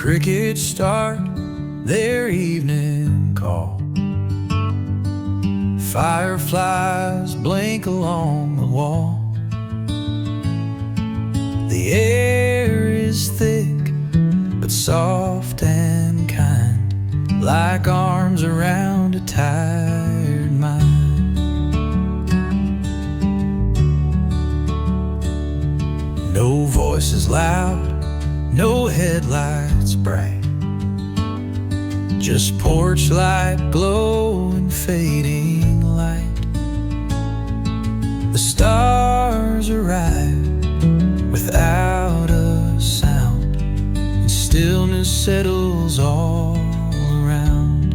Crickets start their evening call. Fireflies blink along the wall. The air is thick but soft and kind, like arms around a tired mind. No voices loud, no headlights bright, just porch light glow and fading light. The stars arrive without a sound, and stillness settles all around.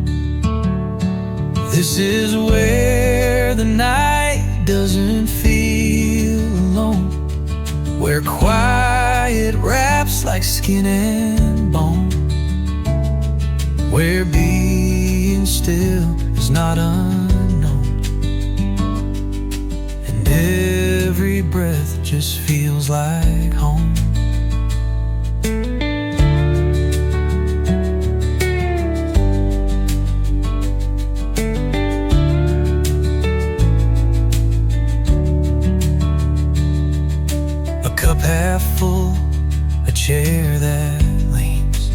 This is where the night doesn't feel alone, where quiet wraps like skin and bone, where being still is not unknown, and every breath just feels like home. A cup half full, a chair that leans,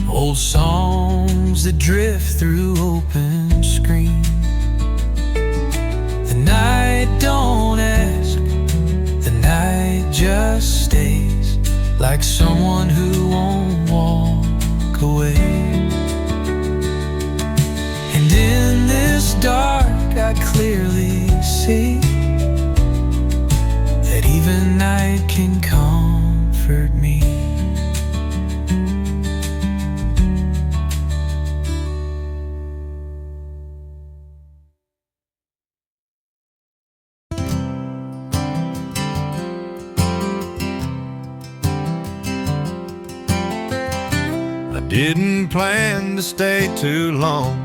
old songs that drift through open screen. The night don't ask, the night just stays, like someone who won't walk away. And in this dark I clearly see that even night can comfort me. I didn't plan to stay too long,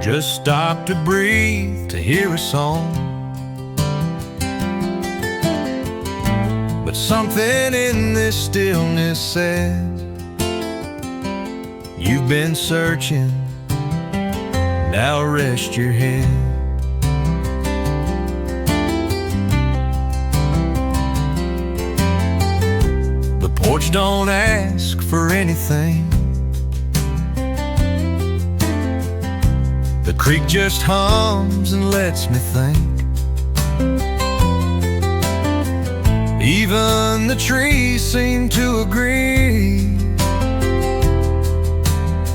just stopped to breathe, to hear a song. But something in this stillness says, you've been searching, now rest your head. The porch don't ask for anything, the creek just hums and lets me think. Even the trees seem to agree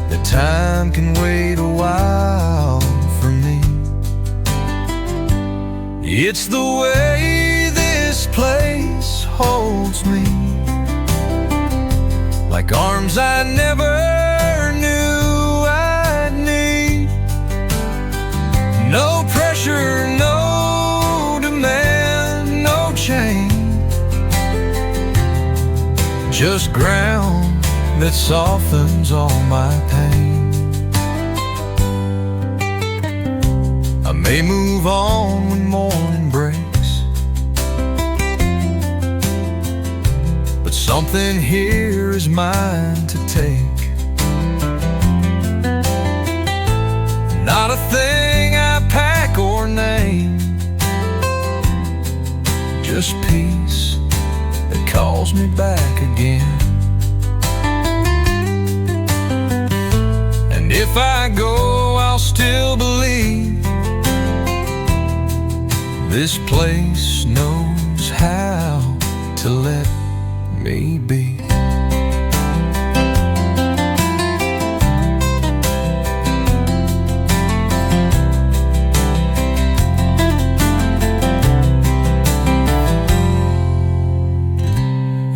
that time can wait a while for me. It's the way this place holds me, like arms I never knew I'd need. No pressure, no demand, no change, just ground that softens all my pain. I may move on when morning breaks, but something here is mine to take. Not a thing I pack or name, just peace that calls me back again. And if I go, I'll still believe this place knows how to let me be.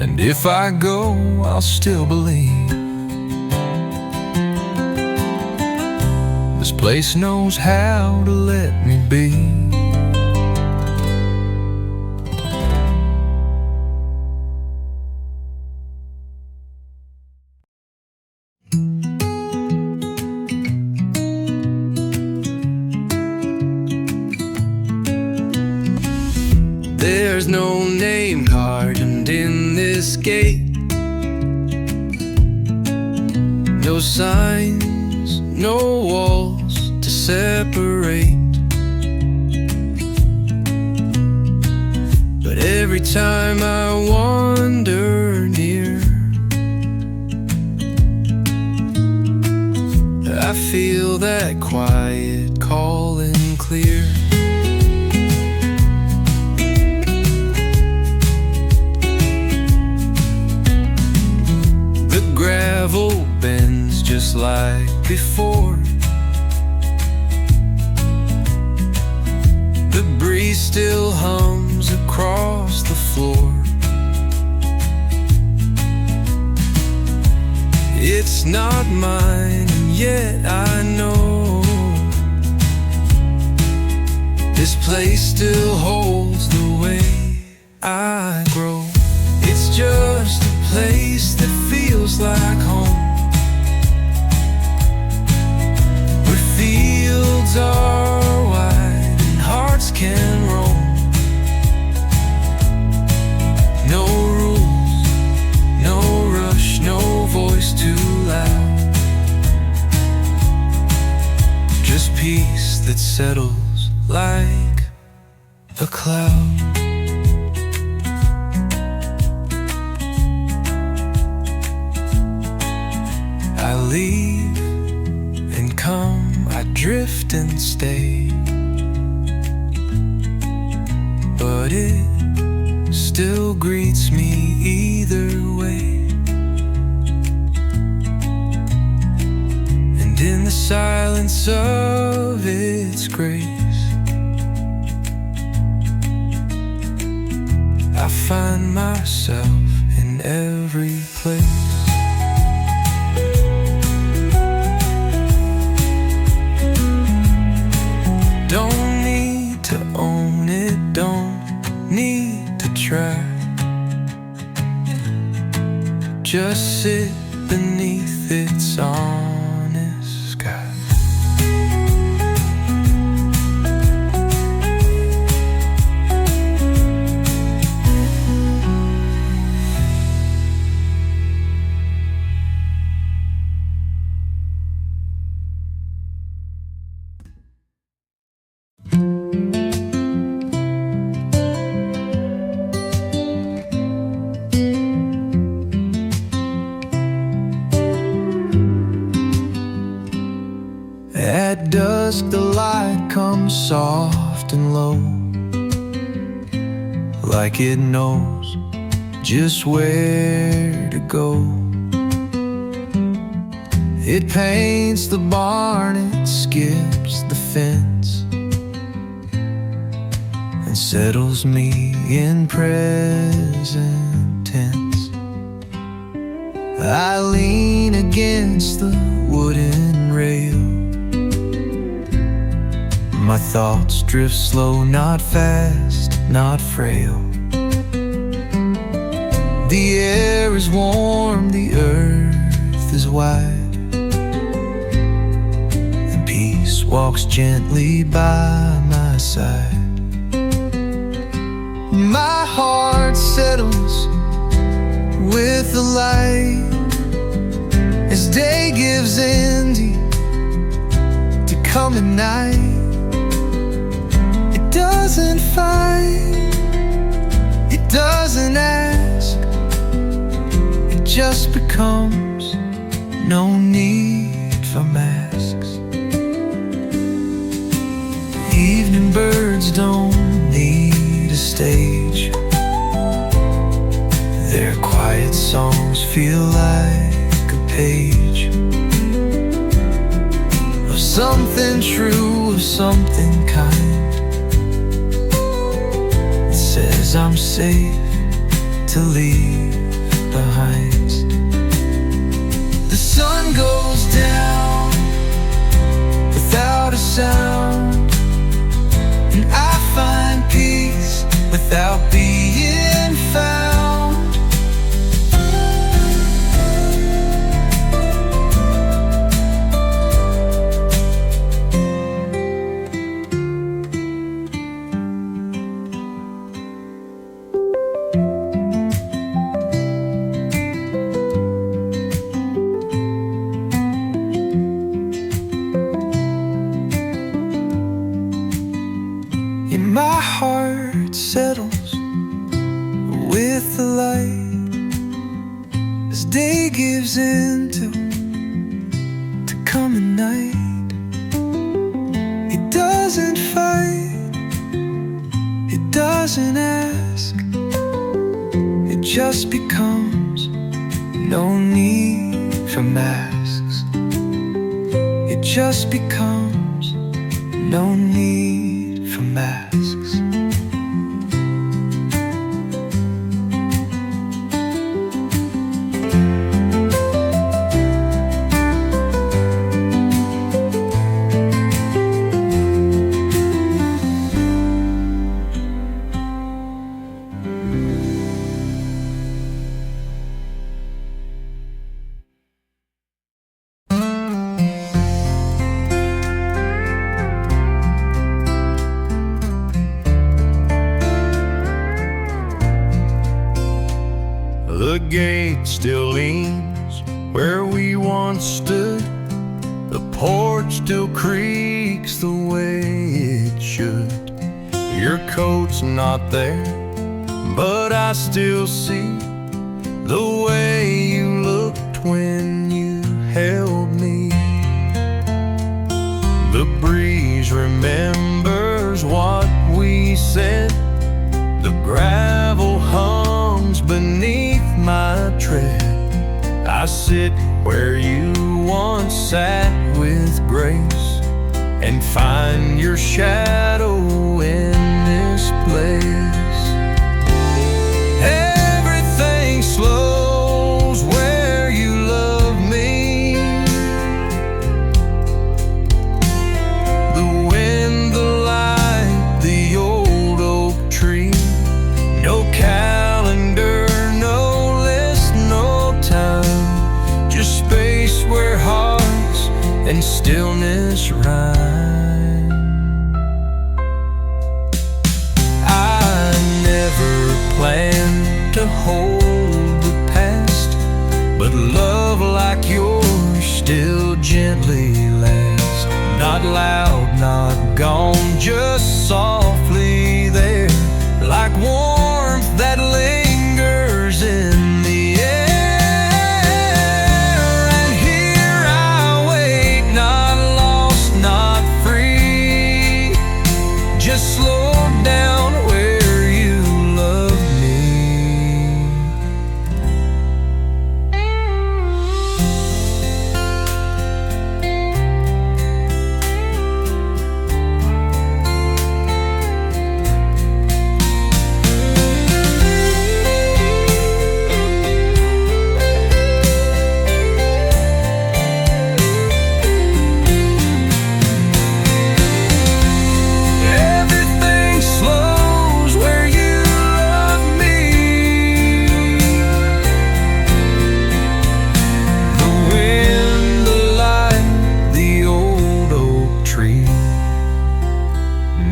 And if I go, I'll still believe this place knows how to let me be. There's no name carved in this gate. No signs, no walls to separate. But every time I wander near, I feel that quiet calling clear. The gravel bends just like before. The breeze still hums across the floor. It's not mine, and yet I know this place still holds the way I grow. It's just a place that feels like home, where fields are wide and hearts can roam. No rules, no rush, no voice too loud. Just peace that settles like a cloud. I leave and come, I drift and stay, but it still greets me either way. And in the silence of its grace, I find myself in every place. Don't need to own it, don't need to try. Just sit beneath its honest sky. At dusk the light comes soft and low, like it knows just where to go. It paints the barn, it skips the fence, and settles me in present tense. I lean against the wooden rail. My thoughts drift slow, not fast, not frail. The air is warm, the earth is wide, and peace walks gently by my side. My heart settles with the light as day gives in to coming night. It doesn't fight, it doesn't ask, it just becomes. No need for masks. Evening birds don't need a stage. Their quiet songs feel like a page of something true, of something kind. It says I'm safe to leave behind. The sun goes down without a sound, and I find peace without being found. My heart settles with the light as day gives into coming night. It doesn't fight, it doesn't ask, it just becomes. No need for masks. It just becomes. No need for masks. The gate still leans where we once stood. The porch still creaks the way it should. Your coat's not there, but I still see the way you looked when you held me. The breeze remembers what we said. The gravel hums beneath my tread. I sit where you once sat with grace and find your shadow in this place. Everything slows where you love me. The wind, the light, the old oak tree. No calendar, no list, no time. Just space where hearts and stillness rhyme. I never planned to hold the past, but love like yours still gently lasts. Not loud, not gone, just softly there, like warmth that lingers in the air. And here I wait, not lost, not free, just slowed down where you love me.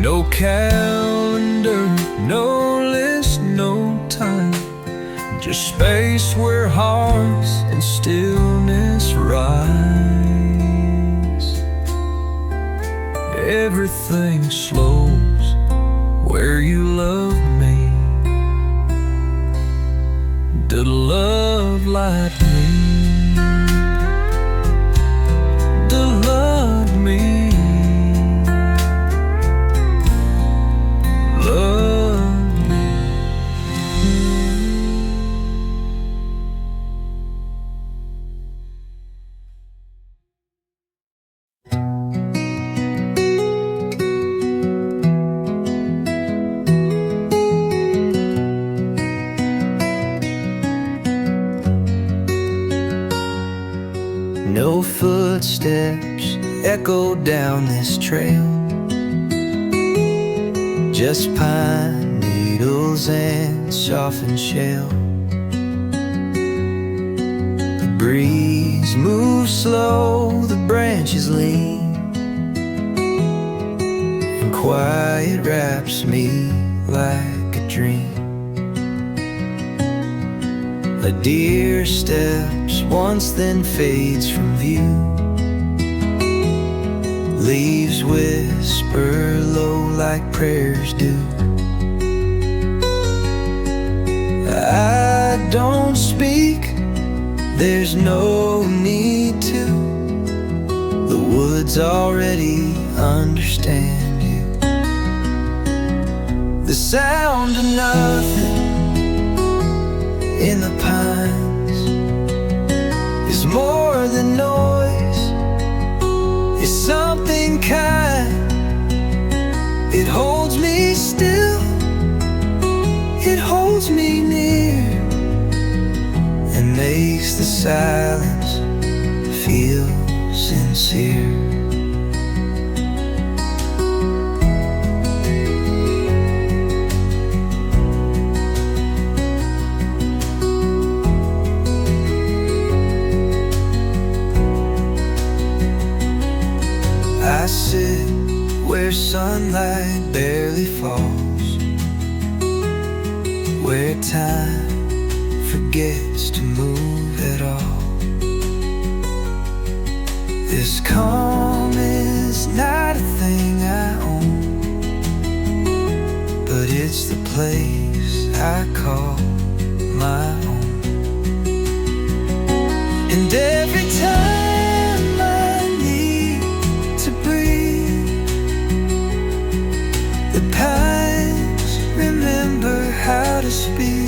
No calendar, no list, no time. Just space where hearts and stillness rise. Everything slows where you love me. Did love like me? Did love me? No footsteps echo down this trail, just pine needles and softened shell. The breeze moves slow, the branches lean, and quiet wraps me like a dream. A deer steps once, then fades from view. Leaves whisper low like prayers do. I don't speak, there's no need to. The woods already understand you. The sound of nothing in the pines is more than noise, it's something kind. It holds me still, it holds me near, and makes the silence feel sincere. I sit where sunlight barely falls, where time forgets to move at all. This calm is not a thing I own, but it's the place I call my own. And every time I need to breathe, the pines remember how to speak.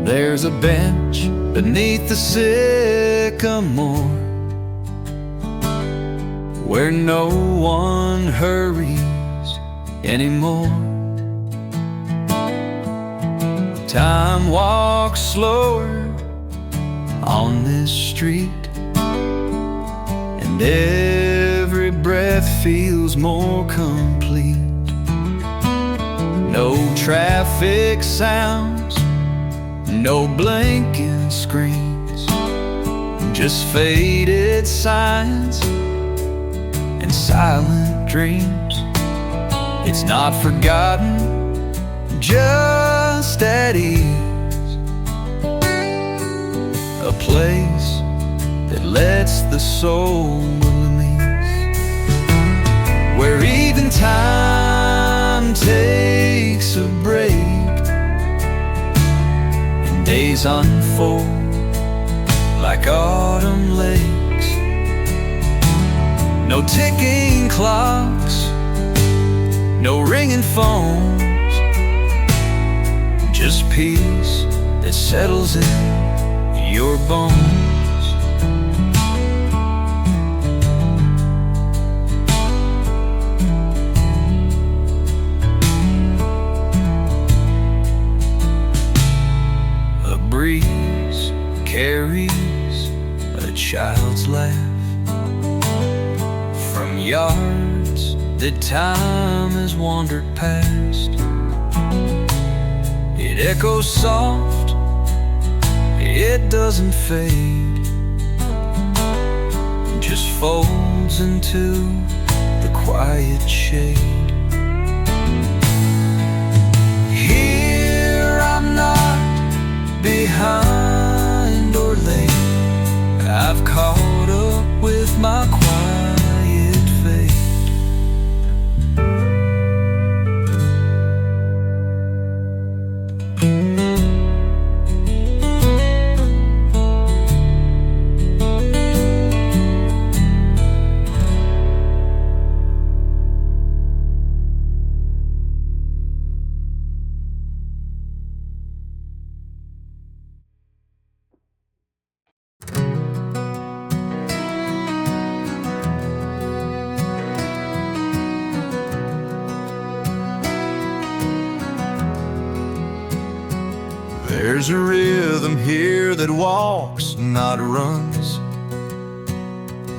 There's a bench beneath the sycamore where no one hurries anymore. Time walks slower on this street, and every breath feels more complete. No traffic sounds, no blinking screens, just faded signs and silent dreams. It's not forgotten, just at ease, a place that lets the soul release, where even time takes a break, days unfold like autumn lakes. No ticking clocks, no ringing phones, just peace that settles in your bones. A breeze carries a child's laugh from yards that time has wandered past. It echoes soft, it doesn't fade, just folds into the quiet shade. Here I'm not behind or late, I've caught up with my quiet fate. There's a rhythm here that walks, not runs,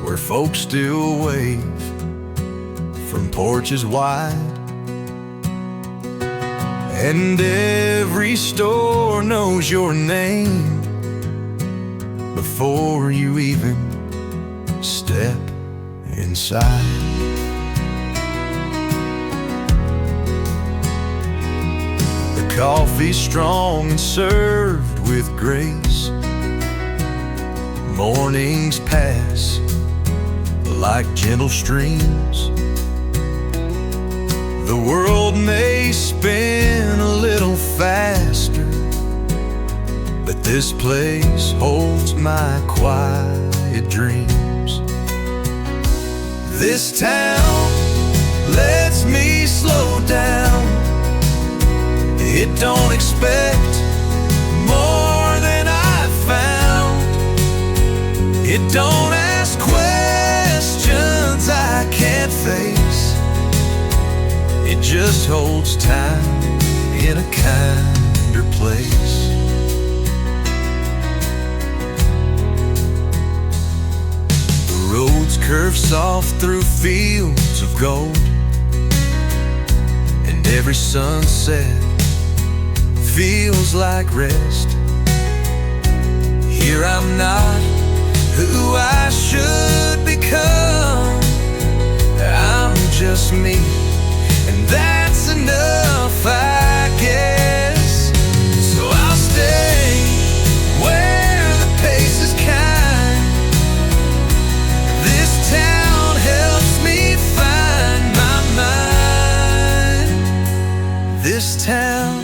where folks still wave from porches wide. And every store knows your name before you even step inside. The coffee's strong and served with grace. Mornings pass like gentle streams. The world may spin a little faster, but this place holds my quiet dreams. This town lets me slow down. It don't expect more than I've found. It don't ask questions I can't face. It just holds time in a kinder place. The roads curve soft through fields of gold, and every sunset feels like rest. Here I'm not who I should become. I'm just me, and that's enough, I guess. So I'll stay where the pace is kind. This town helps me find my mind. This town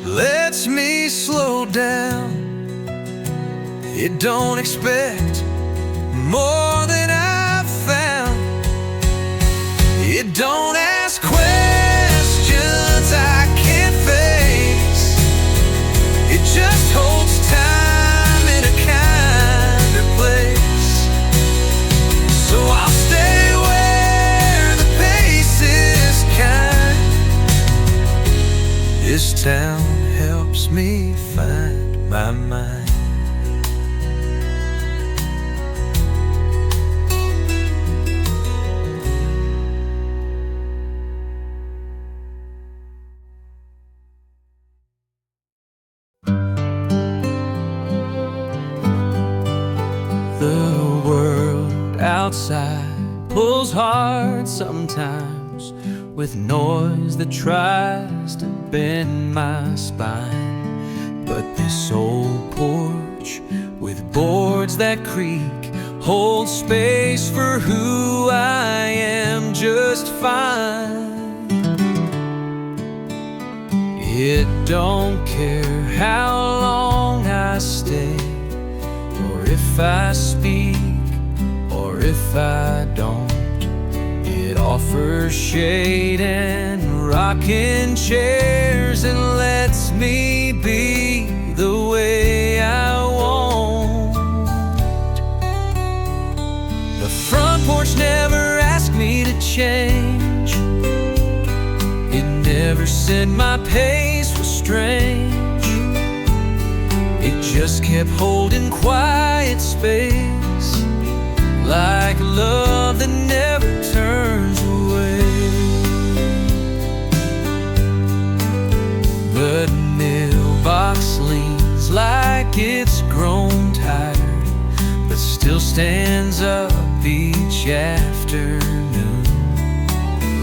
lets me slow down. It don't expect more than I've found. It don't ask questions I can't face. It just holds time in a kinder place. So I'll stay where the pace is kind. This town helps me find my mind. The world outside pulls hard sometimes, with noise that tries to bend my spine. But this old porch with boards that creak holds space for who I am just fine. It don't care how long I stay, or if I speak, or if I don't. It offers shade and rocking chairs and lets me be the way I want. The front porch never asked me to change. It never said my pace was strange. It just kept holding quiet space, like love that never turns away. The mailbox leans like it's grown tired, but still stands up each afternoon.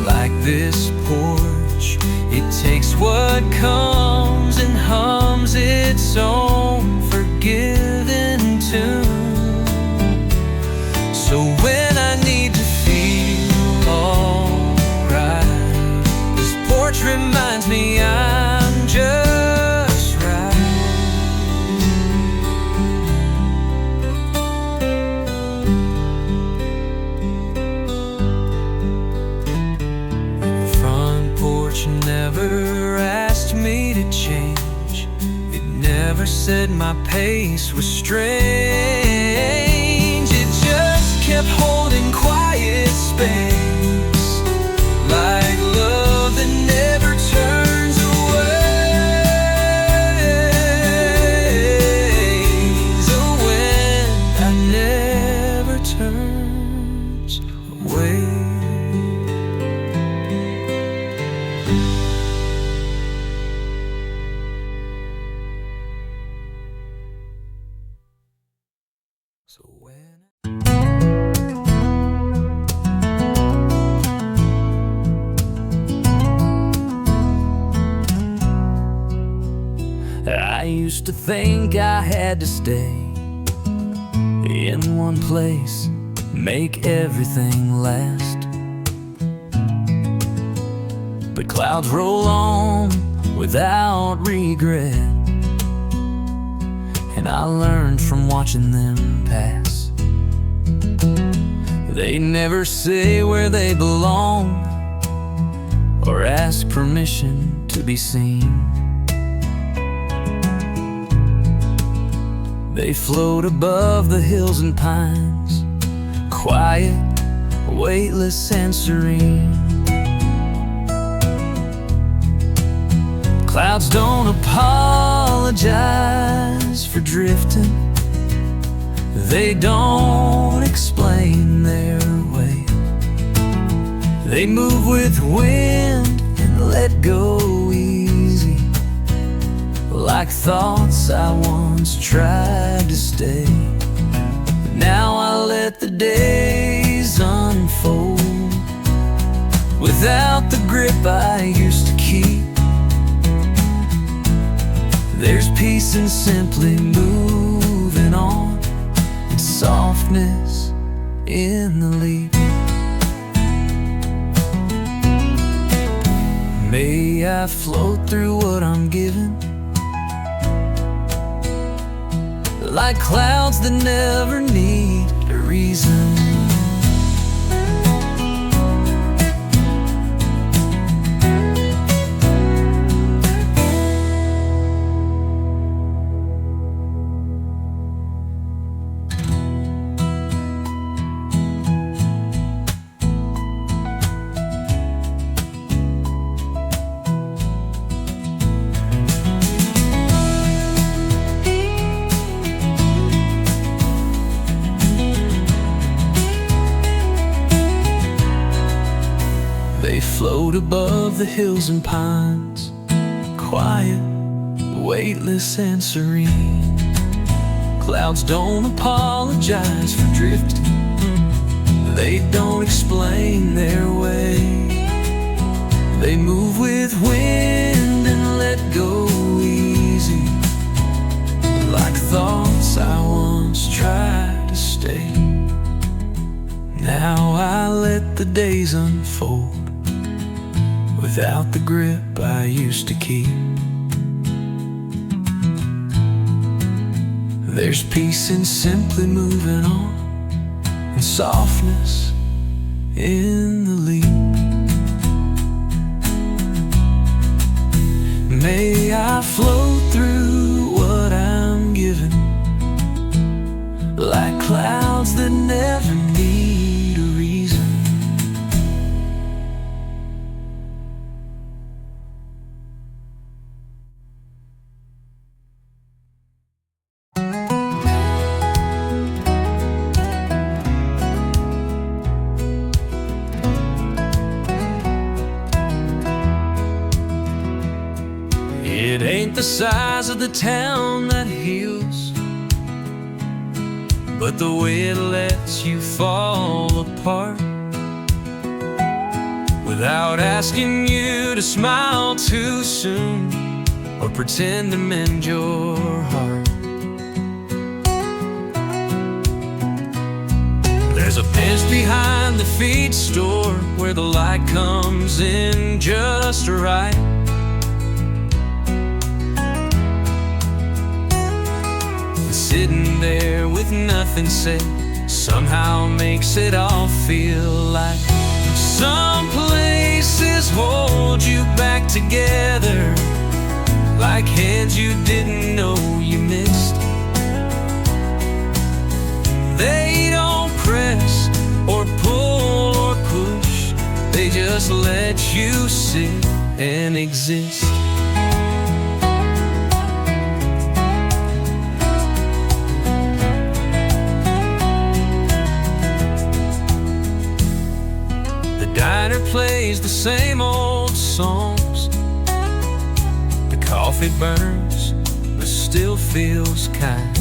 Like this porch, it takes what comes and hums its own forgiving tune. So when I need to feel alright, this porch reminds me I'm just right. The front porch never asked me to change. It never said my pace was strange. It just kept holding quiet space, like love that never turns away. way. So when I used to think I had to stay in one place, make everything last. But clouds roll on without regret, and I learned from watching them pass. They never say where they belong or ask permission to be seen. They float above the hills and pines, quiet, weightless and serene. Clouds don't apologize for drifting. They don't explain their way. They move with wind and let go easy, like thoughts I once tried to stay. But now I let the days unfold without the grip I used to keep. There's peace in simply moving on, and softness in the leap. May I float through what I'm given, like clouds that never need a reason. They float above the hills and pines, quiet, weightless and serene. Clouds don't apologize for drifting. They don't explain their way. They move with wind and let go easy, like thoughts I once tried to stay. Now I let the days unfold without the grip I used to keep. There's peace in simply moving on, and softness in the leap. May I float through what I'm given, like clouds that never need a reason. It ain't the size of the town that heals, but the way it lets you fall apart without asking you to smile too soon or pretend to mend your heart. There's a bench behind the feed store where the light comes in just right. Sitting there with nothing said somehow makes it all feel like some places hold you back together, like hands you didn't know you missed. They don't press or pull or push, they just let you sit and exist. diner plays the same old songs. The coffee burns, but still feels kind.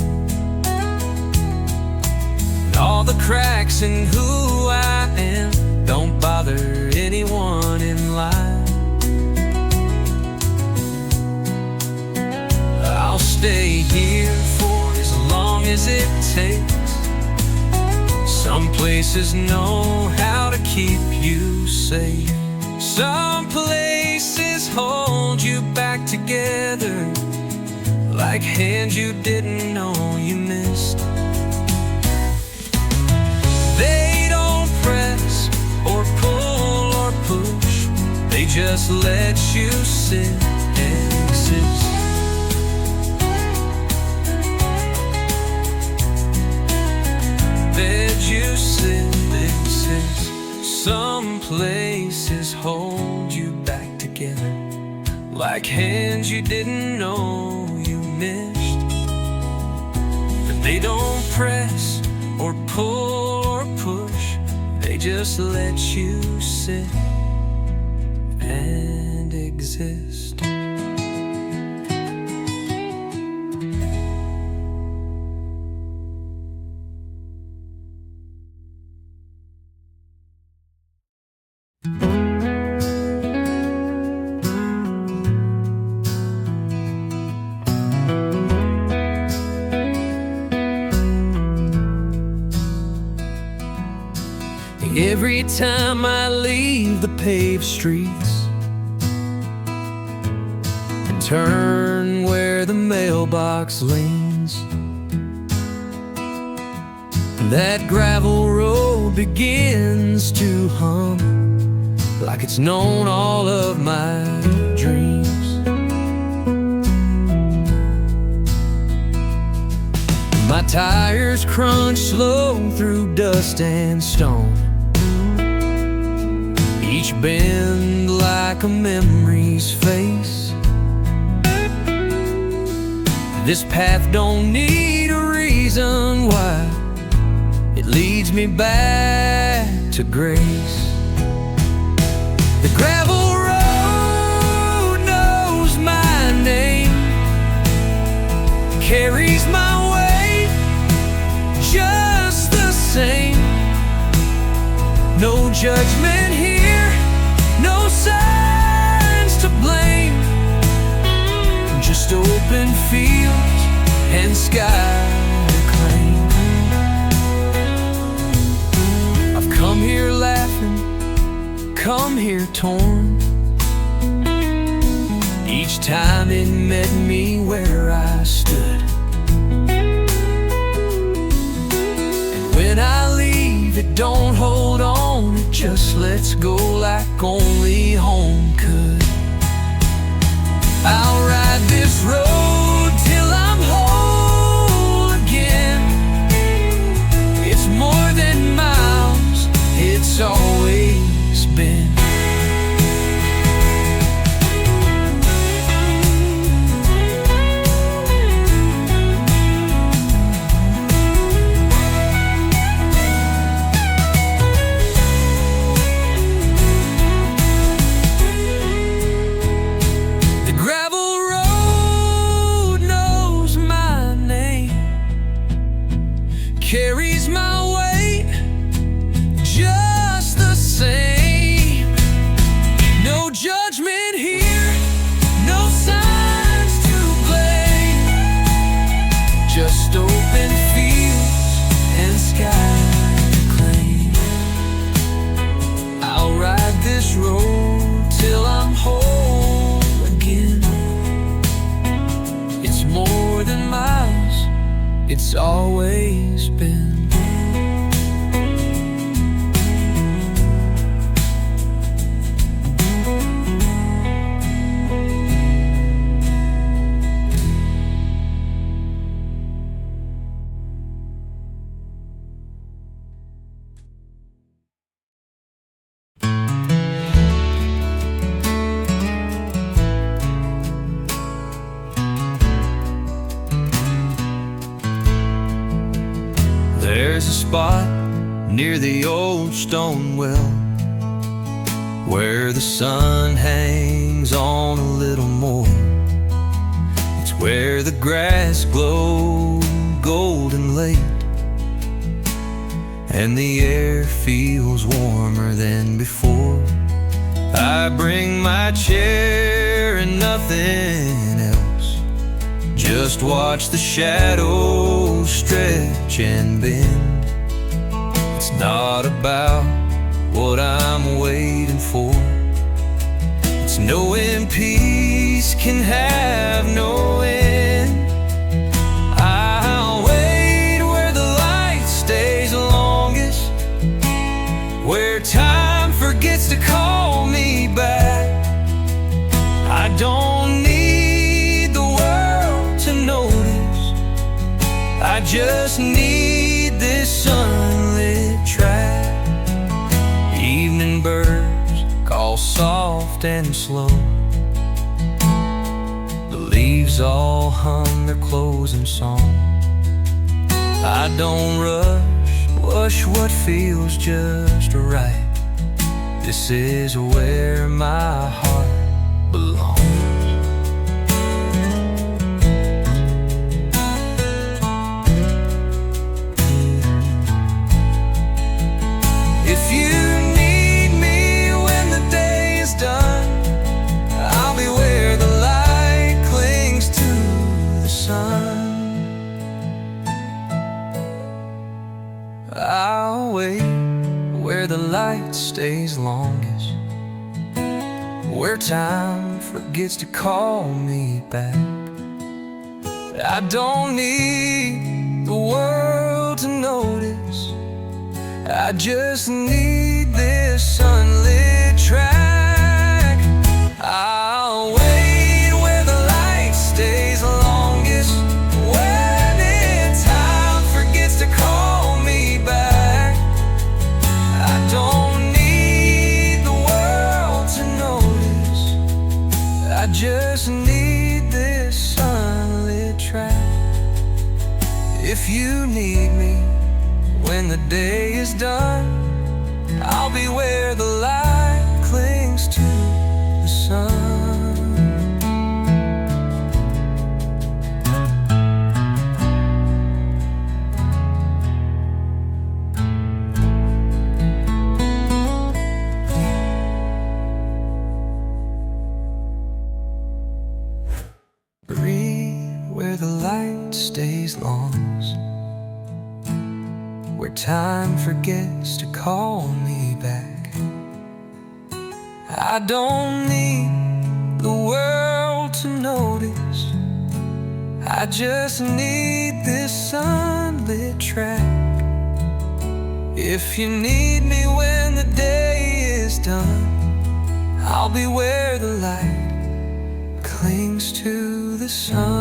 And all the cracks in who I am don't bother anyone in line. I'll stay here for as long as it takes. Some places know how to keep you safe. Some places hold you back together, like hands you didn't know you missed. They don't press or pull or push, they just let you sit and exist. Let you sit and exist. Some places hold you back together, like hands you didn't know you missed. But they don't press or pull or push, they just let you sit and exist. Every time I leave the paved streets and turn where the mailbox leans, that gravel road begins to hum like it's known all of my dreams. My tires crunch slow through dust and stone, each bend like a memory's face. This path don't need a reason why, it leads me back to grace. The gravel road knows my name, carries my weight just the same. No judgment here, no signs to blame, just open fields and sky to claim. I've come here laughing, come here torn, each time it met me where I stood. And when I leave, it don't hold on, it just lets go like only home could. I'll ride this road till I'm whole again. It's more than miles, it's always been. Carries my weight just the same. No judgment here, no signs to blame, just open fields and sky to claim. I'll ride this road till I'm whole again. It's more than miles, it's always been. There's a spot near the old stone well where the sun hangs on a little more. It's where the grass glows golden late, and the air feels warmer than before. I bring my chair and nothing else, just watch the shadows stretch and bend. It's not about what I'm waiting for, it's knowing peace can have no end. I'll wait where the light stays longest, where time forgets to call me back. I don't need the world to notice, I just need this sunlit track. Evening birds call soft and slow, the leaves all hum their closing song. I don't rush what feels just right. This is where my heart belongs. If you need me when the day is done, I'll be where the light clings to the sun. I'll wait where the light stays longest, where time forgets to call me back. I don't need the world to notice, I just need this sunlit track. I'll wait where the light stays longest, when time forgets to call me back. I don't need the world to notice, I just need this sunlit track. If you need me when the day is done, I'll be where the light clings to the sun. Prairie, where the light stays longest, where time forgets to call me back. I don't need the world to notice, I just need this sunlit track. If you need me when the day is done, I'll be where the light clings to the sun.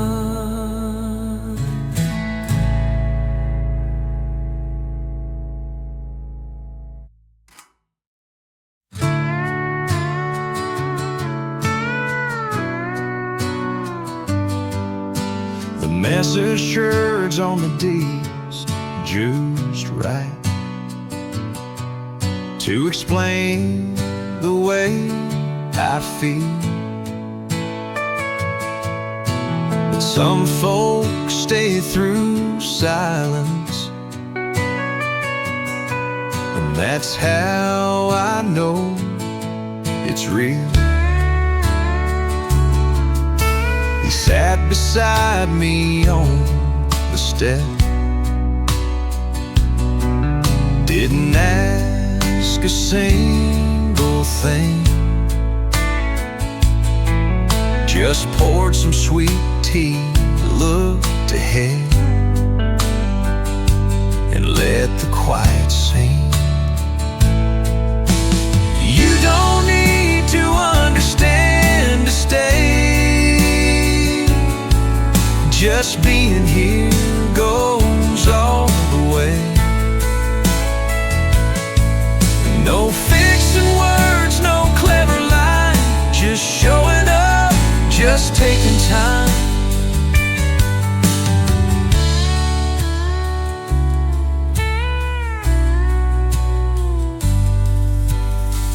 The message sure on the D's just right to explain the way I feel. But some folks stay through silence, and that's how I know it's real. He sat beside me on the step, didn't ask a single thing, just poured some sweet tea, looked ahead, and let the quiet sing. You don't need to understand to stay, just being here goes all the way. No fixing words, no clever line, just showing up, just taking time.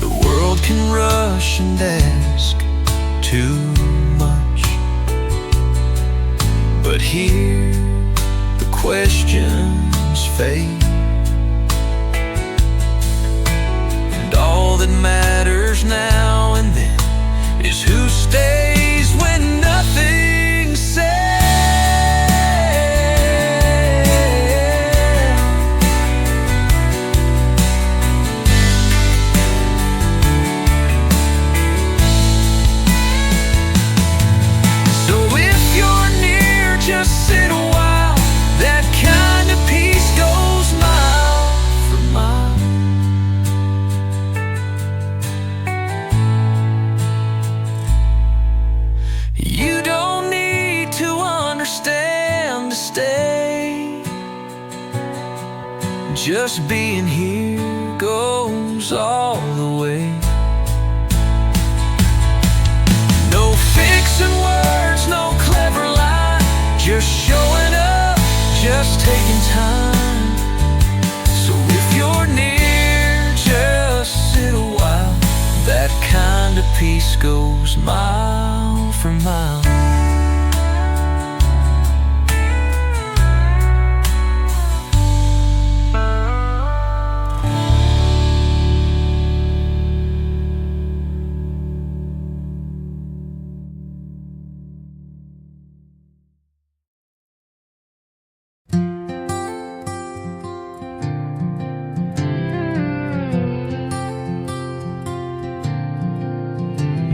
The world can rush and ask too much, but here the questions fade, and all that matters now and then is who stays when nothing's said. So if you're near, just sit a while. That kind of peace goes mile for mile. You don't need to understand to stay. Just being here goes all the way. No fixing words, no clever line, just showing up, just taking time. So if you're near, just sit a while. That kind of peace goes mile for mile.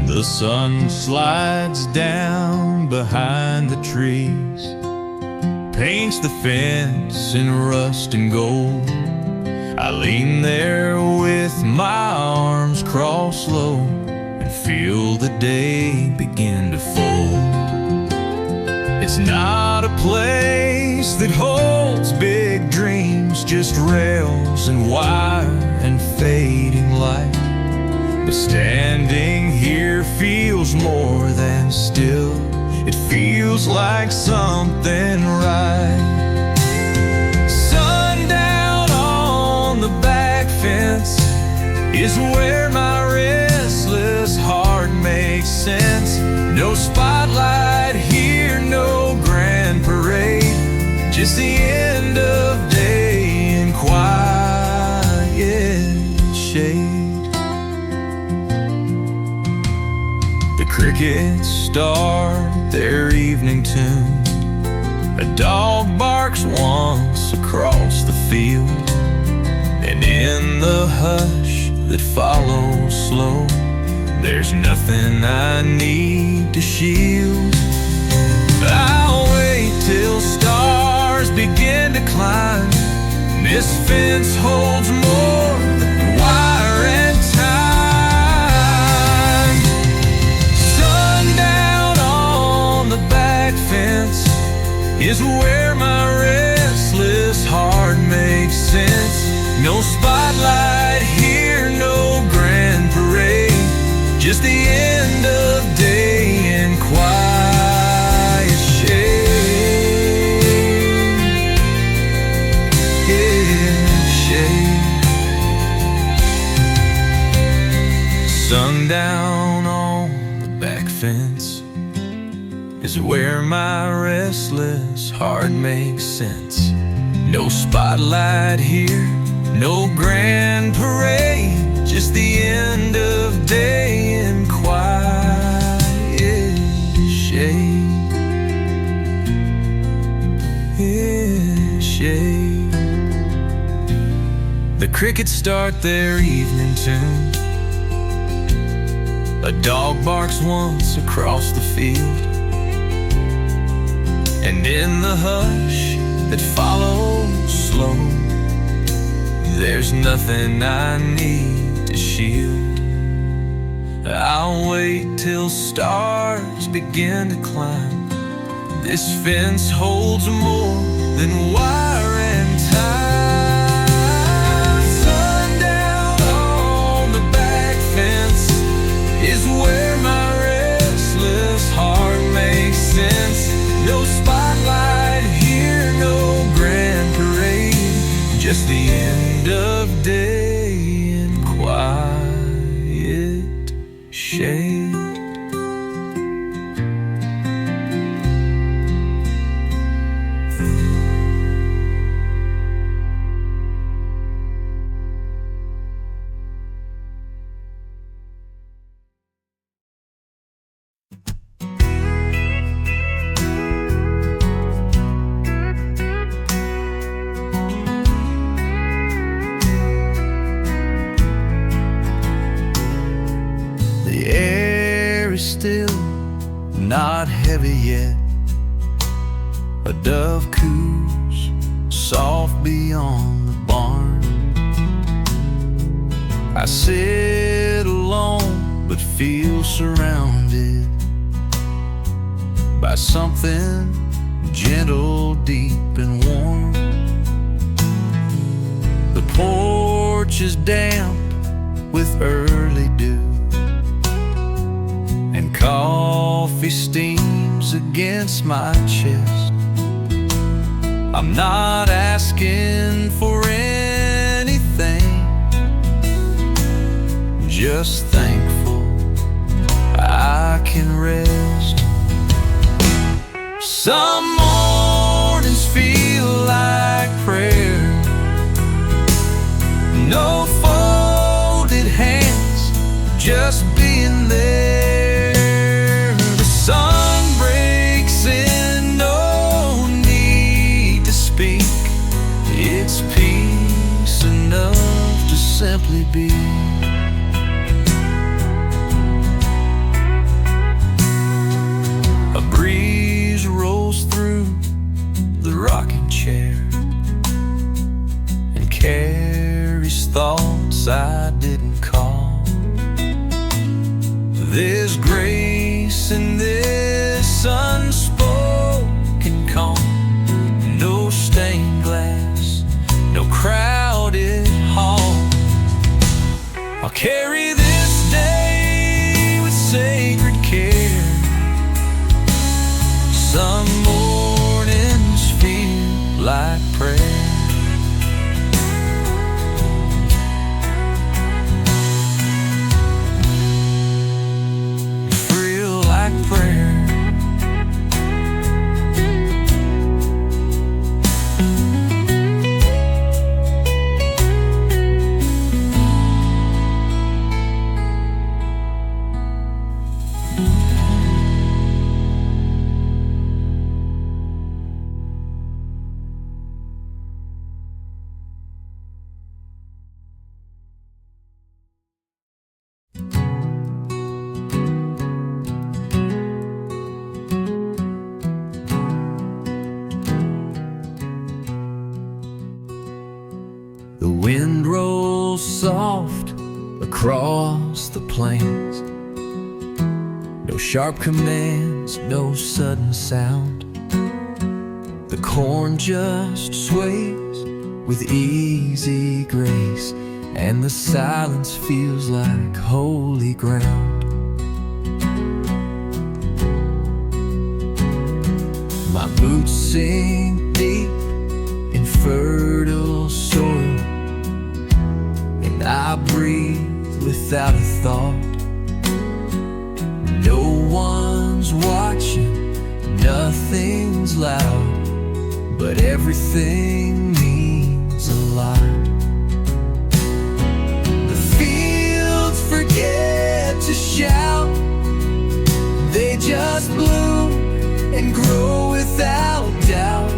The sun slides down behind the trees, paints the fence in rust and gold. I lean there with my arms crossed low and feel the day begin to fold. It's not a place that holds big dreams, just rails and wire and fading light. But standing here feels more than still. It feels like something right. Sundown on the back fence is where my restless heart makes sense. No spotlight here, no grand parade, just the end of day in quiet shade. Crickets start their evening tune. A dog barks once across the field, and in the hush that follows slow, there's nothing I need to shield. I'll wait till stars begin to climb. This fence holds more than wire and time. Fence is where my restless heart makes sense. No spotlight here, no grand parade, just the end of day in quiet shade. Yeah, shade. Sundown on the back fence is where my restless heart makes sense. No spotlight here, no grand parade, just the end of day in quiet shade. Yeah, shade. The crickets start their evening tune. A dog barks once across the field, and in the hush that follows slow, there's nothing I need to shield. I'll wait till stars begin to climb. This fence holds more than wire and time. Sundown on the back fence is where my restless heart makes sense. No spotlight here, no grand parade, just the end of day in quiet shade. Still not heavy yet. A dove coos soft beyond the barn. I sit alone but feel surrounded by something gentle, deep and warm. The porch is damp with early dew, and coffee steams against my chest. I'm not asking for anything, just thankful I can rest. Some mornings feel like prayer. No folded hands, just being there. Sun breaks in, no need to speak. It's peace enough to simply be. A breeze rolls through the rocking chair and carries thoughts I didn't call. There's grace in this unspoken calm. No stained glass, no crowded hall. I'll carry this day with sacred care. Some mornings feel like prayer. The wind rolls soft across the plains. No sharp commands, no sudden sound. The corn just sways with easy grace, and the silence feels like holy ground. My boots sink deep in fertile soil, and I breathe without a thought. No one's watching, nothing's loud, but everything means a lot. The fields forget to shout, they just bloom and grow without doubt.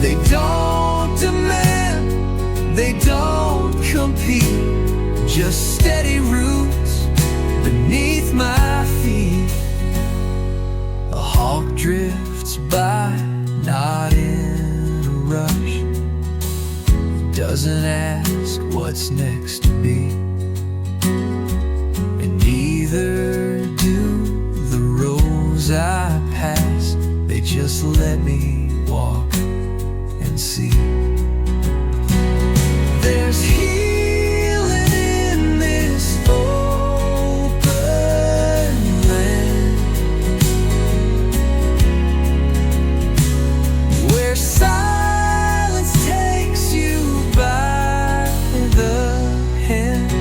They don't demand, they don't compete, just steady roots beneath my feet. A hawk drifts by, not in a rush, doesn't ask what's next to be, and neither do the roads I pass. They just let me walk and see. There's healing in this open land, where silence takes you by the hand.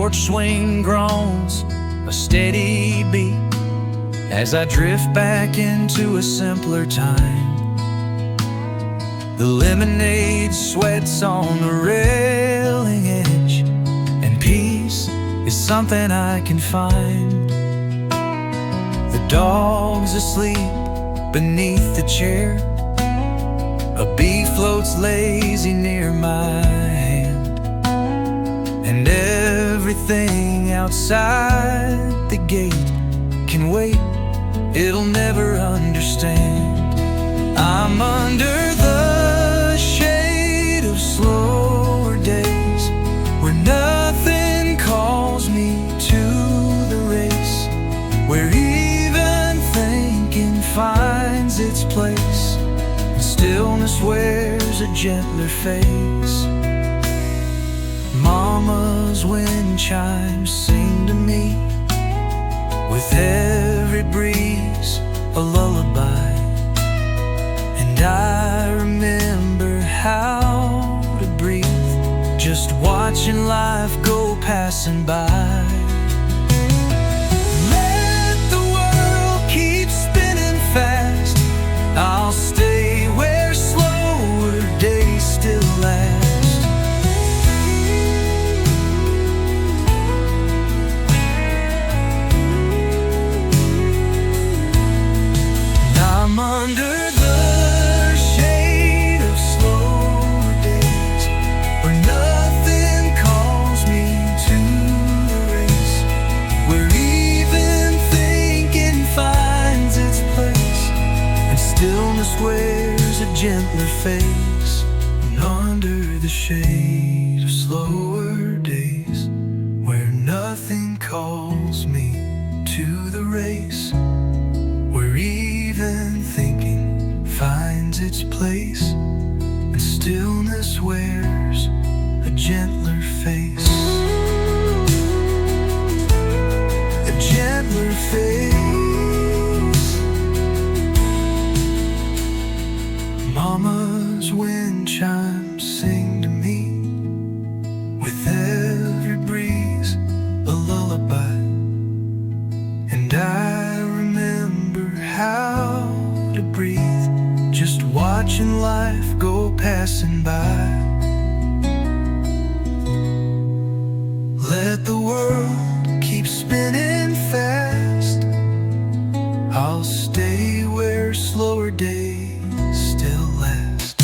porch swing groans a steady beat as I drift back into a simpler time. The lemonade sweats on the railing edge, and peace is something I can find. The dog's asleep beneath the chair, a bee floats lazy near my hand, and everything outside the gate can wait, it'll never understand. I'm under the shade of slower days, where nothing calls me to the race, where even thinking finds its place, and stillness wears a gentler face. Mama's wind chimes sing to me, with every breeze a lullaby, and I remember how to breathe, just watching life go passing by. Let the world keep spinning fast, I'll stay where slower days still last. I'm under the shade of slower days, where nothing calls me to the race, where even thinking finds its place, and stillness wears a gentler face. And under the shade of slower days, where nothing calls me to the race, where even thinking finds its place, and stillness wears a gentler face. A gentler face. Mama's wind chimes sing to me, with every breeze a lullaby, and I remember how to breathe, just watching life go passing by. Let the world keep spinning fast, I'll stay where slower days still last.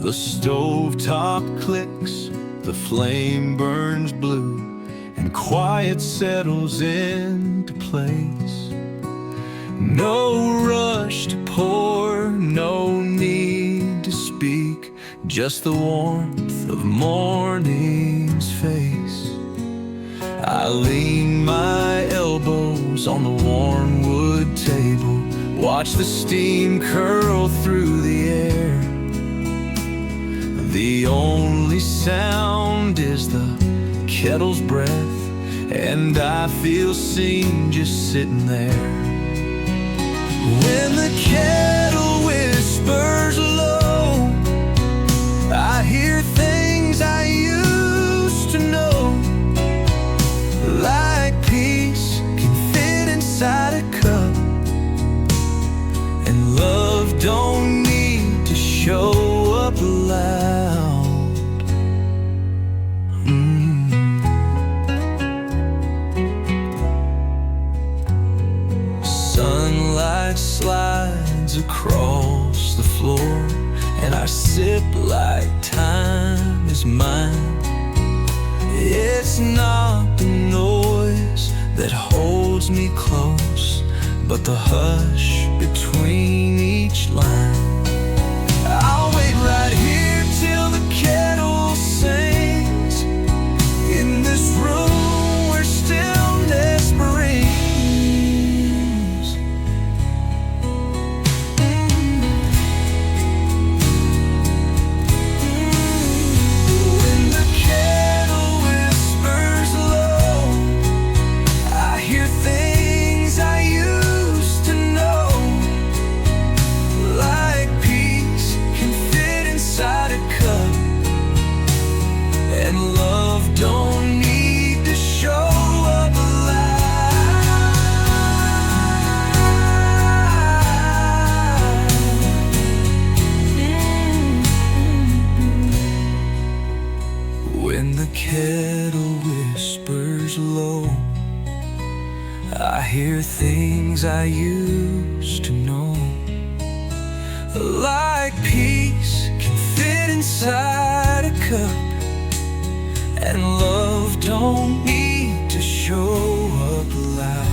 The stovetop clicks, the flame burns blue, and quiet settles into place. No rush to pour, no need to speak, just the warmth of morning's face. I lean my elbows on the warm wood table, watch the steam curl through the air. The only sound is the kettle's breath, and I feel seen just sitting there. When the kettle whispers low, I hear things I used to know, like peace can fit inside a cup, and love don't need to show up loud. Sunlight slides across the floor, and I sip like time is mine. It's not the noise that holds me close, but the hush between each line. I'll wait right here till the kettle sings, in this room where stillness brings. And love don't need to show up when the kettle whispers low, I hear things I used to know, like peace can fit inside a cup, and love don't need to show up loud.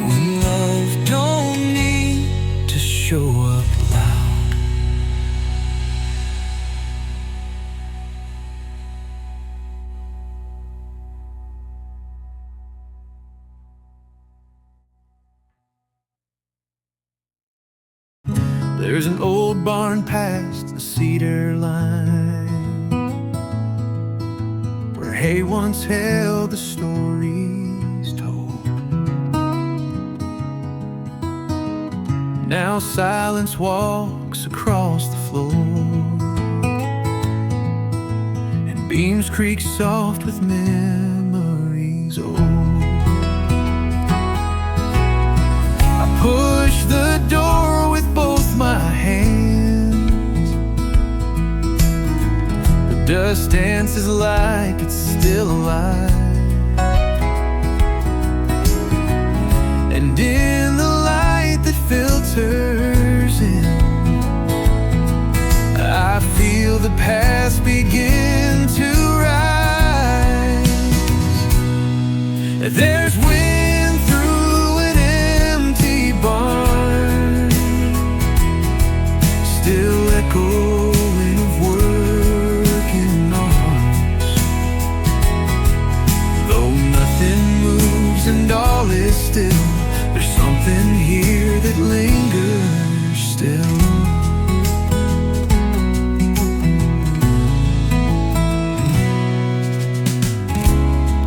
When love don't need to show up loud. There's an old barn past the cedar line, where hay once held the stories told. Now silence walks across the floor, and beams creak soft with memories old. I push the door with both my hands. The dust dances like it's still alive, and in the light that filters in, I feel the past begin to rise. There's wind through an empty barn, still echoing of working arms. Though nothing moves and all is still, there's something here that lingers still.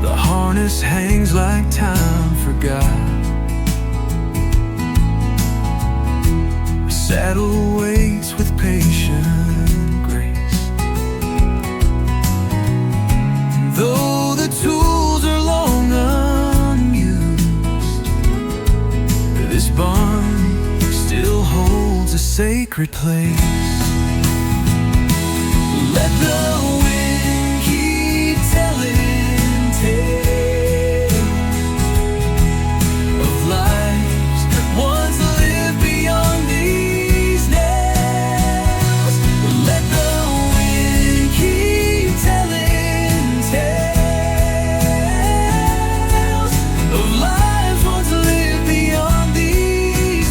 The harness hangs like time forgot, the saddle waits with patient grace. Though the tools are long unused, this barn still holds a sacred place. Let the wind keep telling tales of lives that once lived beyond these nails. Let the wind keep telling tales of lives once lived beyond these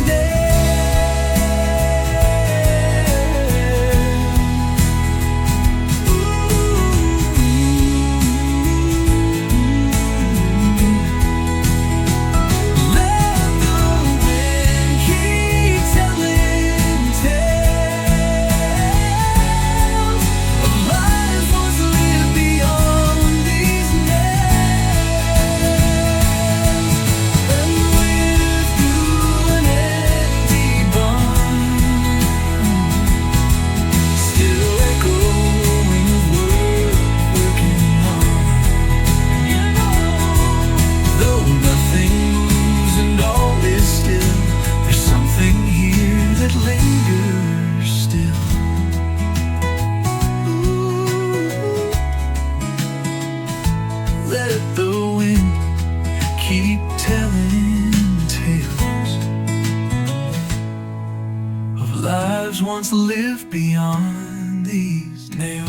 Let the wind keep telling tales of lives once lived beyond these nails.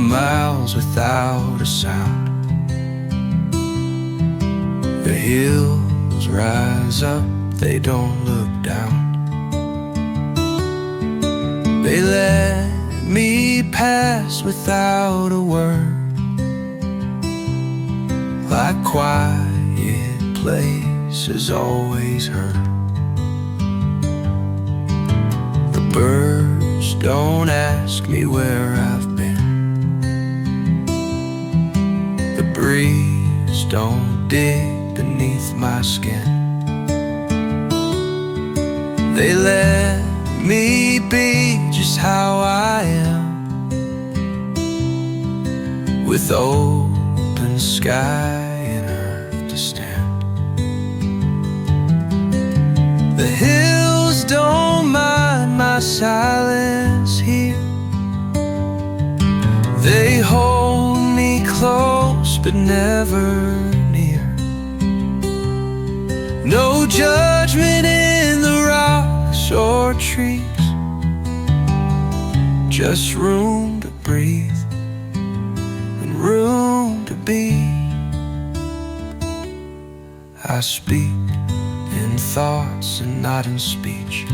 miles without a sound. The hills rise up, they don't look down. They let me pass without a word, like quiet places always heard. The birds don't ask me where I've been. The breeze don't dig beneath my skin. They let me be just how I am, with open sky and earth to stand. The hills don't mind my silence here. They hold me close but never near. No judgment in the rocks or trees, just room to breathe and room to be. I speak in thoughts and not in speech.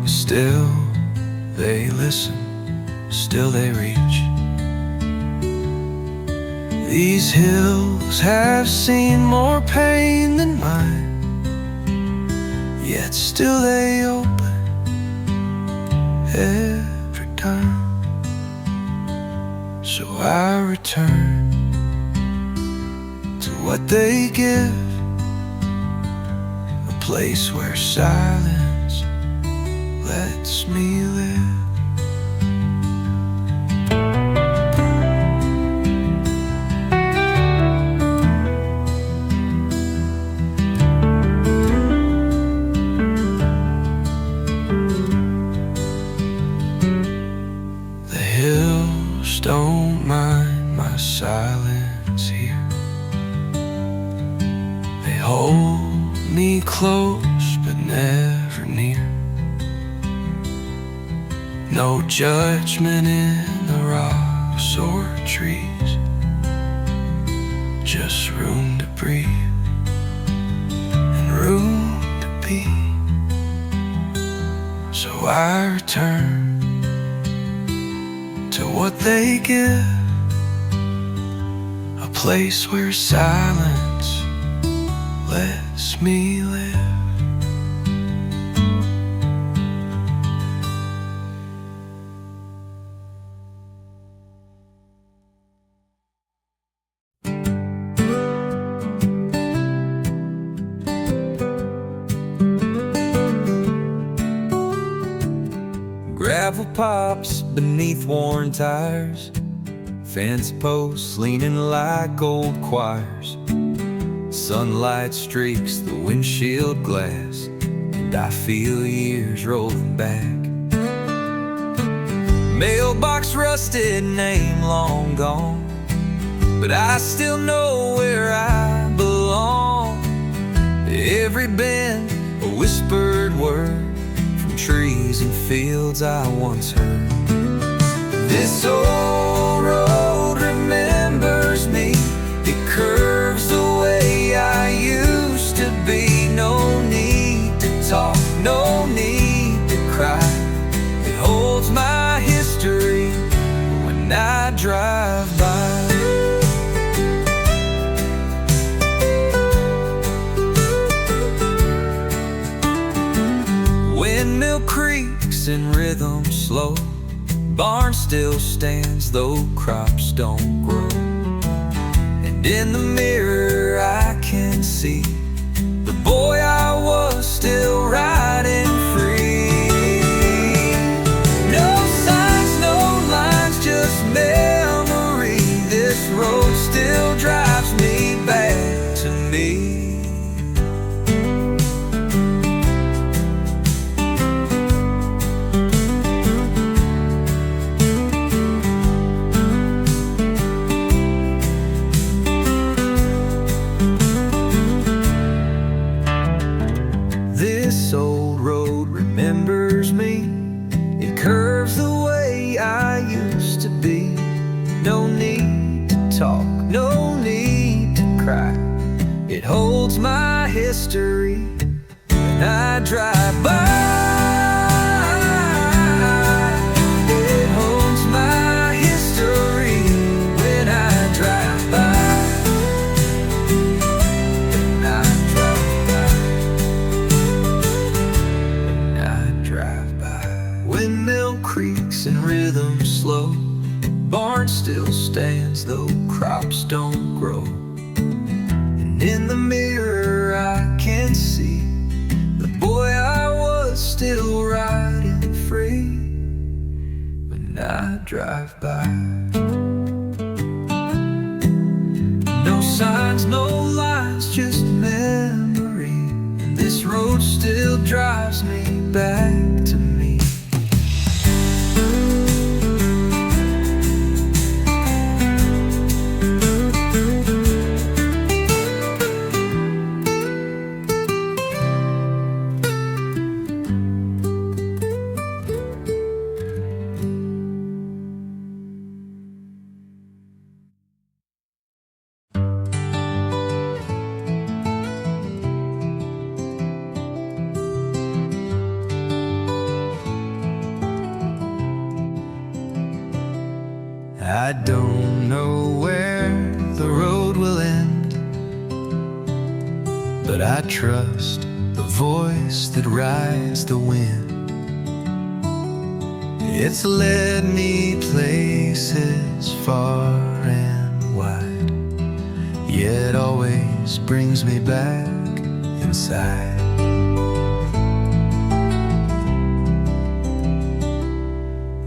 Still they listen, still they reach. These hills have seen more pain than mine, yet still they open every time. So I return to what they give, a place where silence lets me live. Don't mind my silence here. They hold me close but never near. No judgment in the rocks or trees, just room to breathe and room to be. So I return to what they give, a place where silence lets me live. Gravel pops beneath worn tires, fence posts leaning like old choirs. Sunlight streaks the windshield glass, and I feel years rolling back. Mailbox rusted, name long gone, but I still know where I belong. Every bend, a whispered word, trees and fields I once heard. This old road remembers me. It curves the way I used to be. No need to talk, no need to cry. It holds my history when I drive by. Windmill creaks in rhythm slow. Barn still stands though crops don't grow. And in the mirror I can see the boy I was still riding free. No signs, no lines, just memory. This road still drives me back to me. history when I drive by. It holds my history when I drive by. When I drive by. When I drive by. Windmill creaks and rhythm slow. Barn still stands though crops don't grow. And in the mirror I can see the boy I was still riding free when I drive by. No signs, no lines, just memory. And this road still drives me back to me. I don't know where the road will end, but I trust the voice that rides the wind. It's led me places far and wide, yet always brings me back inside.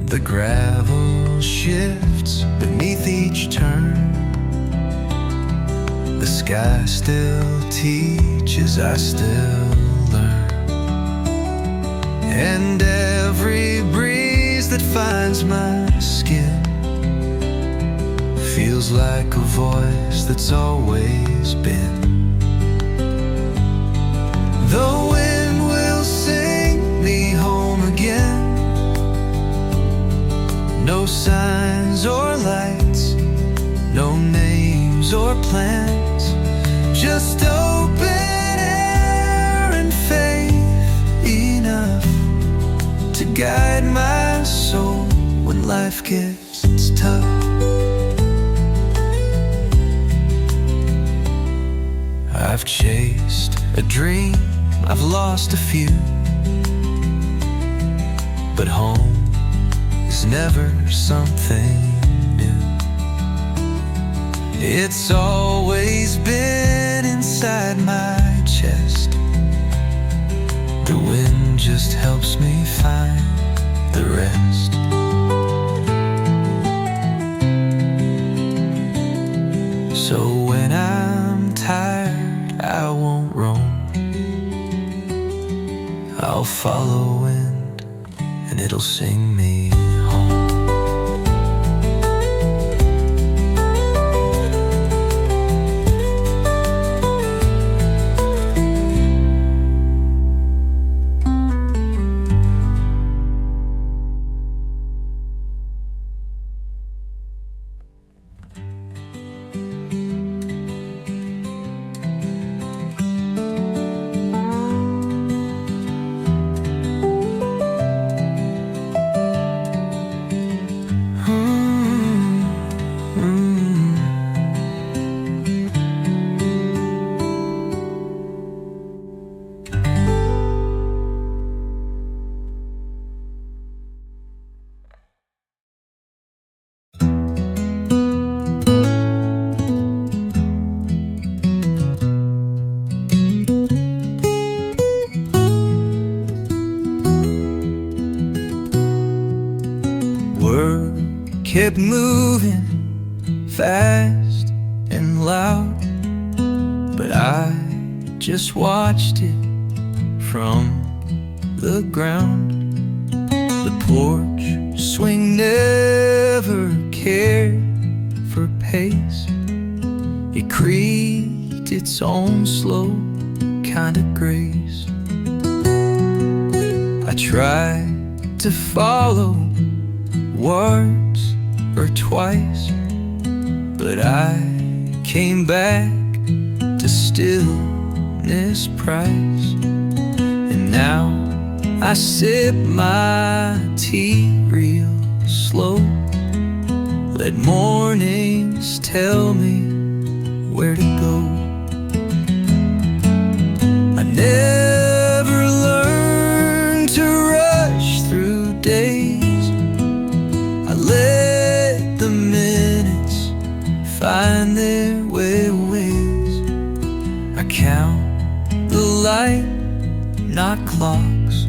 The gravel shifts beneath each turn. The sky still teaches, I still learn. And every breeze that finds my skin feels like a voice that's always been. The wind will sing me home again. No signs or lights, no names or plans, just open air and faith enough to guide my soul when life gets tough. I've chased a dream, I've lost a few, but home is never something new. It's always been inside my chest. The wind just helps me find the rest. So when I'm tired, I won't roam. I'll follow wind and it'll sing me home. Kept moving fast and loud, but I just watched it from the ground. The porch swing never cared for pace. It creaked its own slow kind of grace. I tried to follow once or twice, but I came back to still sweetness price. And now I sip my tea real slow. Let mornings tell me where to go. I never learned to rush through days. I let the minutes find their way ways. I count the light, not clocks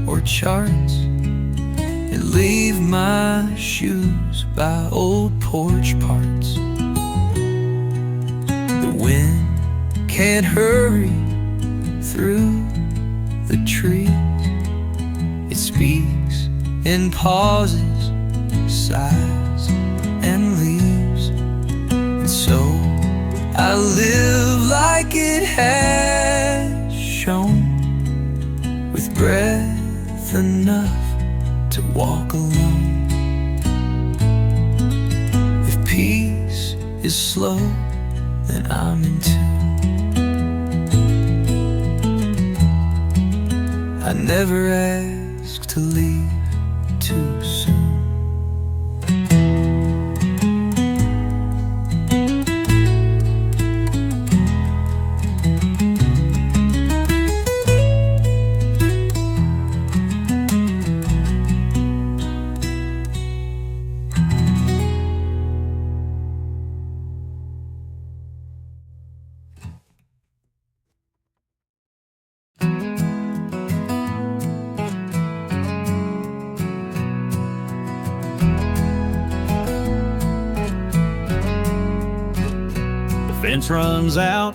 or charts, and leave my shoes by old porch parts. The wind can't hurry through the trees. It speaks in pauses, sighs and leaves. And so I live like it has shown, with breath enough to walk alone. If peace is slow, then I'm in tune. I never ask to leave too soon. Fence runs out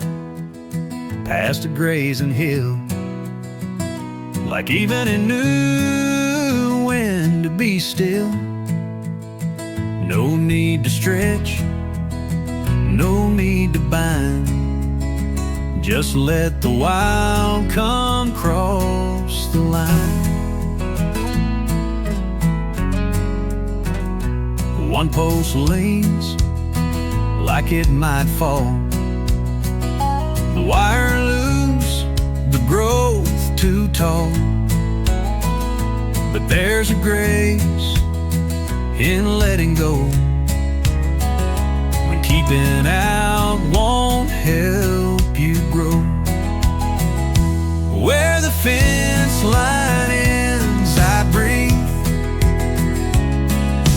past a grazing hill, like even it knew when to be still. No need to stretch, no need to bind, just let the wild come cross the line. One post leans like it might fall, the wire loose, the growth too tall. But there's a grace in letting go, when keeping out won't help you grow. Where the fence line ends, I breathe.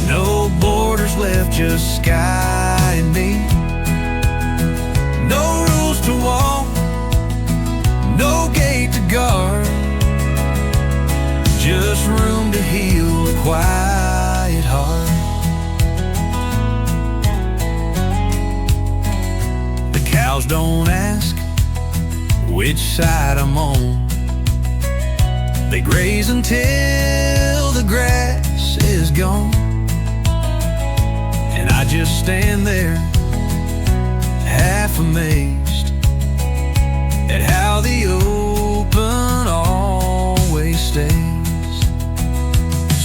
No borders left, just sky and me. No rules to walk, no gate to guard, just room to heal a quiet heart. The cows don't ask which side I'm on. They graze until the grass is gone, and I just stand there, half amazed at how the open always stays.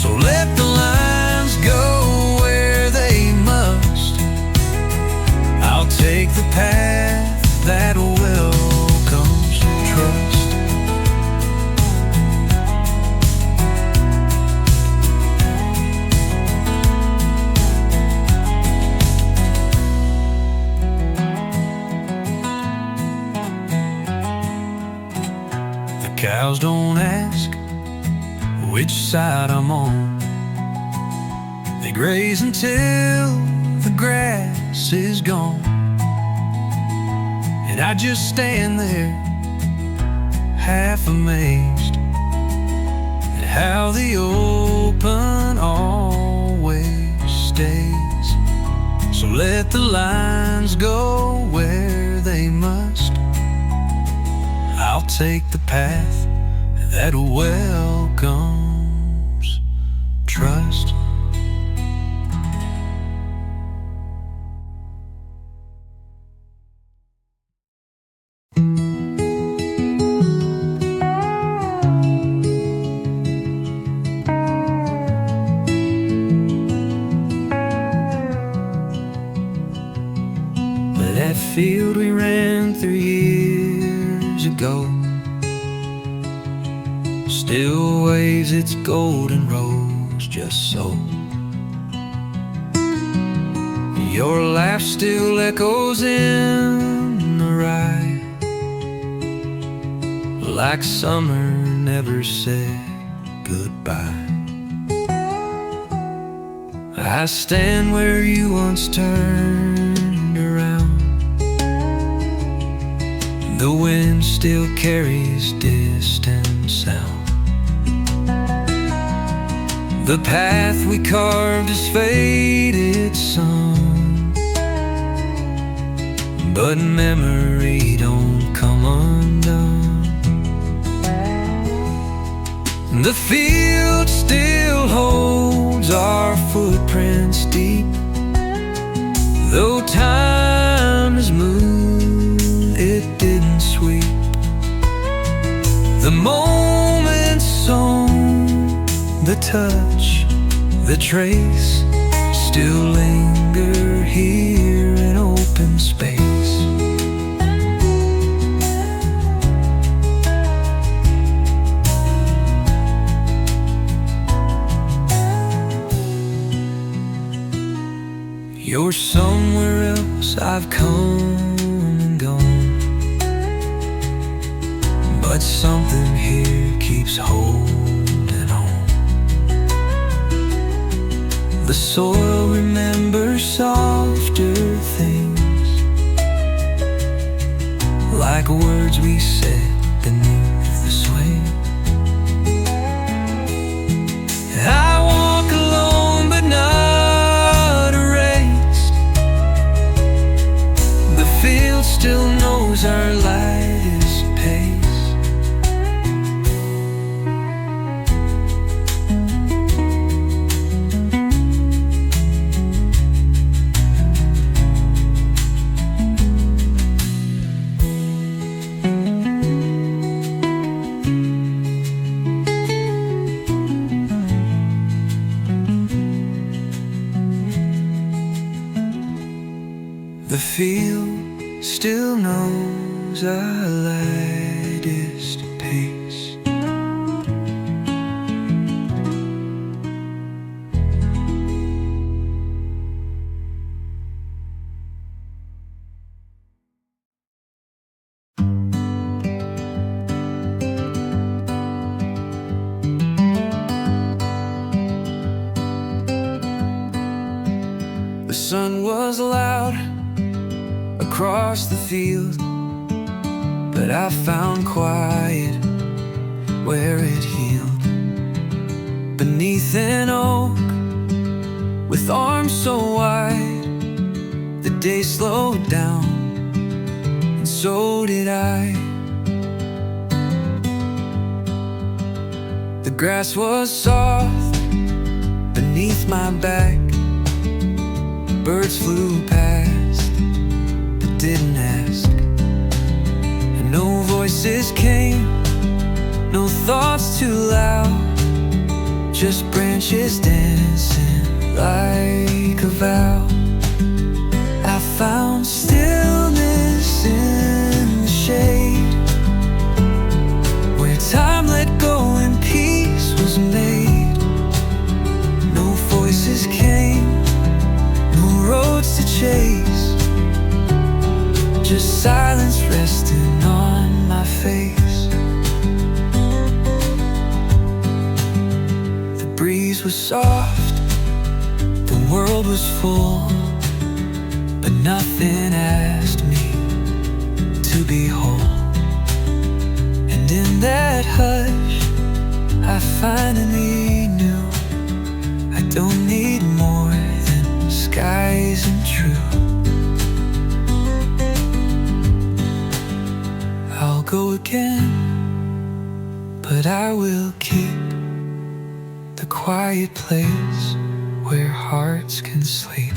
So let the lines go where they must. I'll take the path that welcomes trust. Cows don't ask which side I'm on. They graze until the grass is gone, and I just stand there, half amazed at how the open always stays. So let the lines go where they must. I'll take the path that welcomes trust. That field we ran through years years ago still waves its golden rose just so. Your laugh still echoes in the ride, like summer never said goodbye. I stand where you once turned around. The wind still carries distant sound. The path we carved is faded some, but memory don't come undone. The field still holds our footprints deep, though time has moved, it didn't sweep. The moment's song, the touch, the trace still linger here in open space. You're somewhere else, I've come and gone, but something here keeps holding on. The soil remembers softer things, like words we said beneath the swing. I walk alone but not erased. The field still knows our lightest pace. The field still knows our lightest pace. The sun was loud across the field, but I found quiet where it healed. Beneath an oak with arms so wide, the day slowed down, and so did I. The grass was soft beneath my back. Birds flew past but didn't ask, and no voices came, no thoughts too loud, just branches dancing like a vow. I found stillness in the shade, where time let go and peace was made. No voices came, no roads to chase, just silence resting on my face. The breeze was soft, the world was full, but nothing asked me to be whole. And in that hush, I finally knew I don't need more than skies and true. I'll go again, but I will keep the quiet place where hearts can sleep.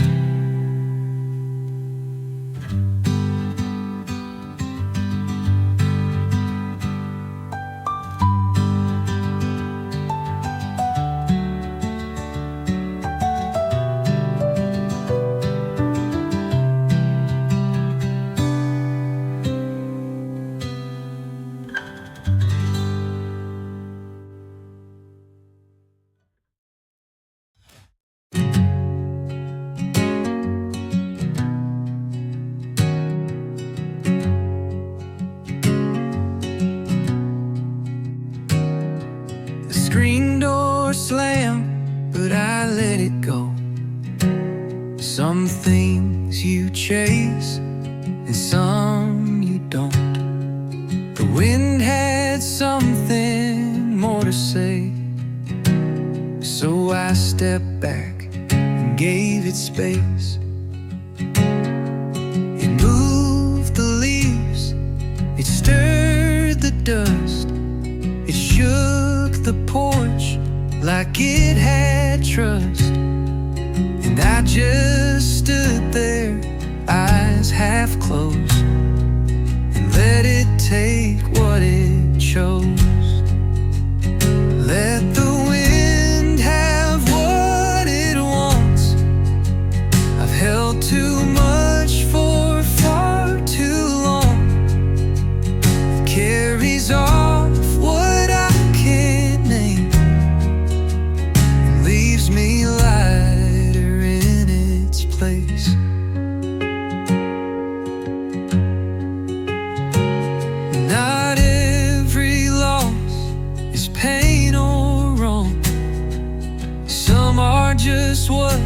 Some things you chase and some you don't. The wind had something more to say, so I stepped back and gave it space. It moved the leaves, it stirred the dust, it shook the porch like it had trust. And I just stood there, eyes half closed, and let it take what it chose. Let the wind have what it wants. I've held too much for far too long. It carries off what I can't name, and leaves me lighter in its place. Not every loss is pain or wrong. Some are just what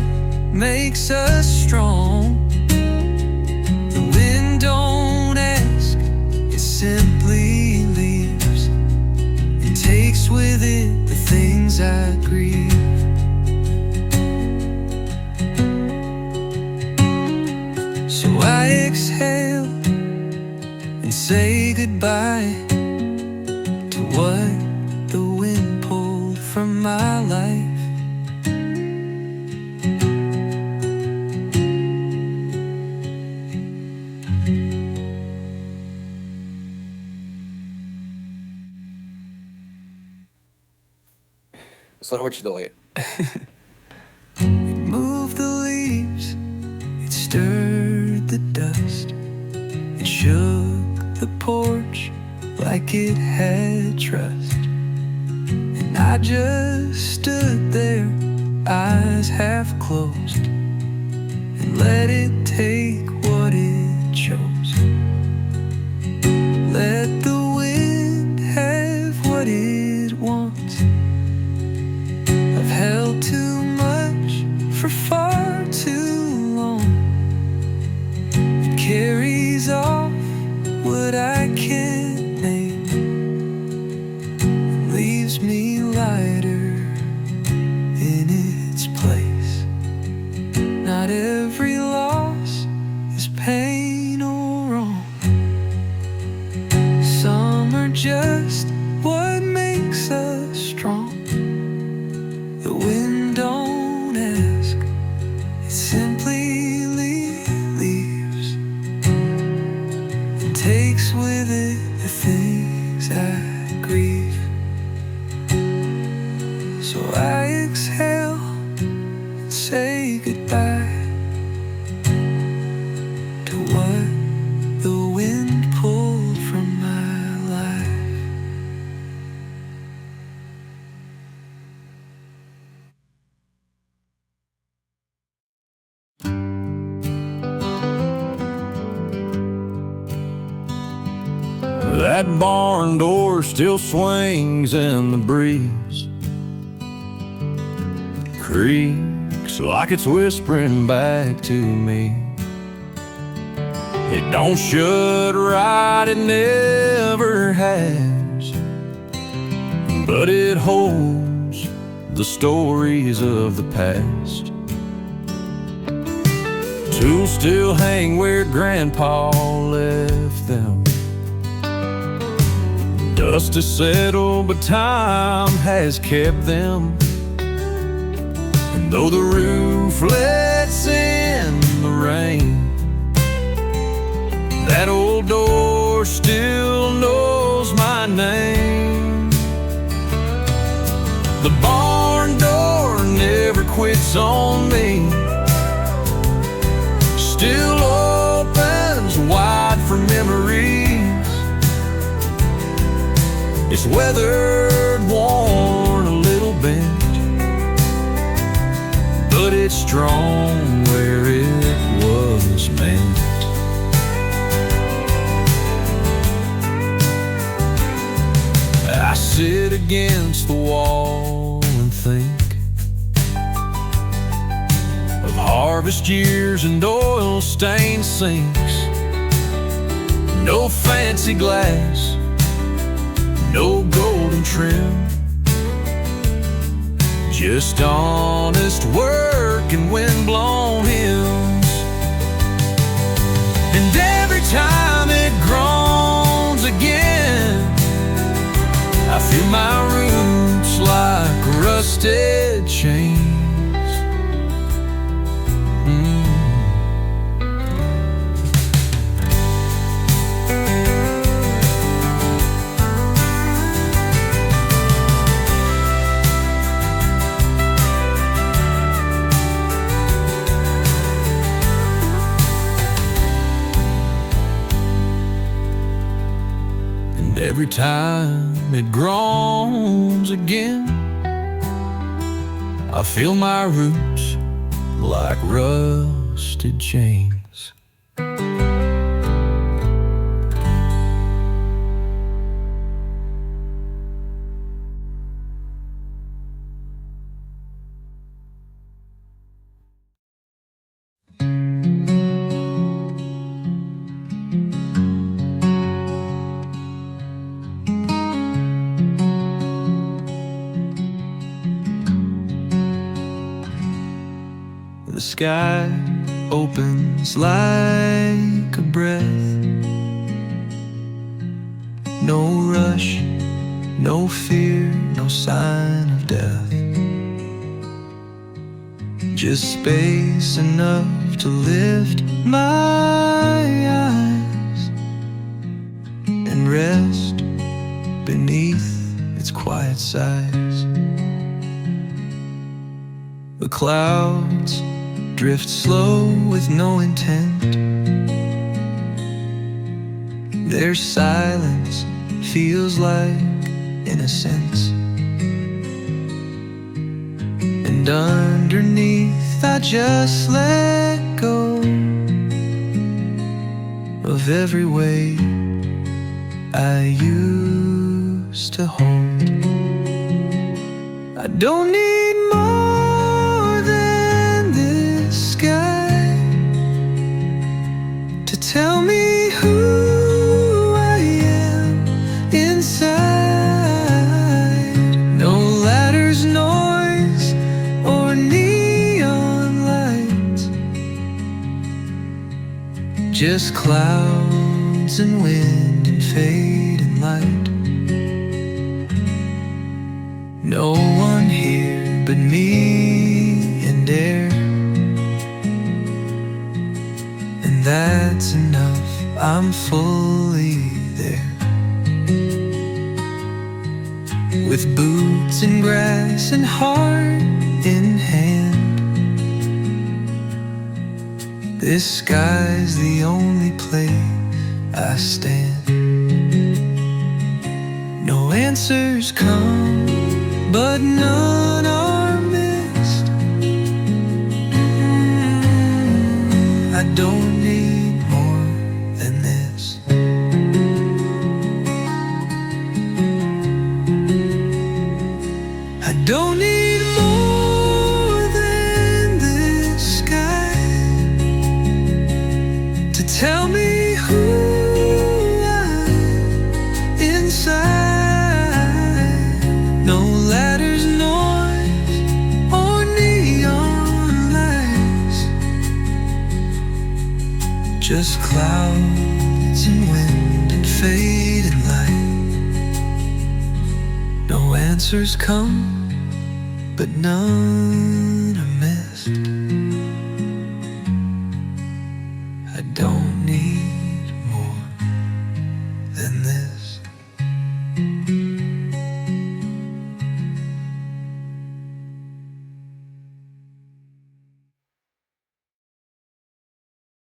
makes us strong. The wind don't ask, it simply leaves and takes with it the things I grieve. So I exhale and say goodbye to what the wind pulled from my life. Só what you do it. It moved the leaves, it stirred the dust, it shook the porch like it had trust. And I just stood there, eyes half closed, and let it take what it chose. Let the wind have what it wants. I've held too much for far too long. It carries off what I can't name, and leaves me lighter in its place. Not every loss is pain or wrong. Some are just what makes us strong. The wind don't ask, it simply leaves and takes with it the things I grieve. So I exhale and say goodbye to what the wind pulled from my life. That barn door still swings in the breeze, creaks like it's whispering back to me. It don't shut right, it never has, but it holds the stories of the past. Tools still hang where Grandpa left them. Dust has settled, but time has kept them. And though the roof lets in the rain, that old door still knows my name. The barn door never quits on me, still opens wide for memories. It's weathered, worn a little bit, but it's strong where it was meant. I sit against the wall and think of harvest lost years and oil-stained sinks. No fancy glass, no golden trim, just honest work and wind-blown hymns. And every time it groans again, I feel my roots like rusted chains. Every time it groans again, I feel my roots like rusted chains. The sky opens like a breath. No rush, no fear, no sign of death. Just space enough to lift my eyes and rest beneath its quiet sighs. The clouds drift slow with no intent. Their silence feels like innocence. And underneath I just let go of every weight I used to hold. I don't need more than this sky to tell me who I am inside. No ladders, noise, or neon lights, just clouds and wind and fading light. No one here but me and air, and that's enough, I'm fully there. With boots and grass and heart in hand, this sky's the only place I stand. No answers come, but none are missed. I don't need more than this. I don't need more than this sky to tell me who I'm inside. No ladders, noise, or neon lights, just clouds and wind and fading light. No answers come, but none are missed. I don't need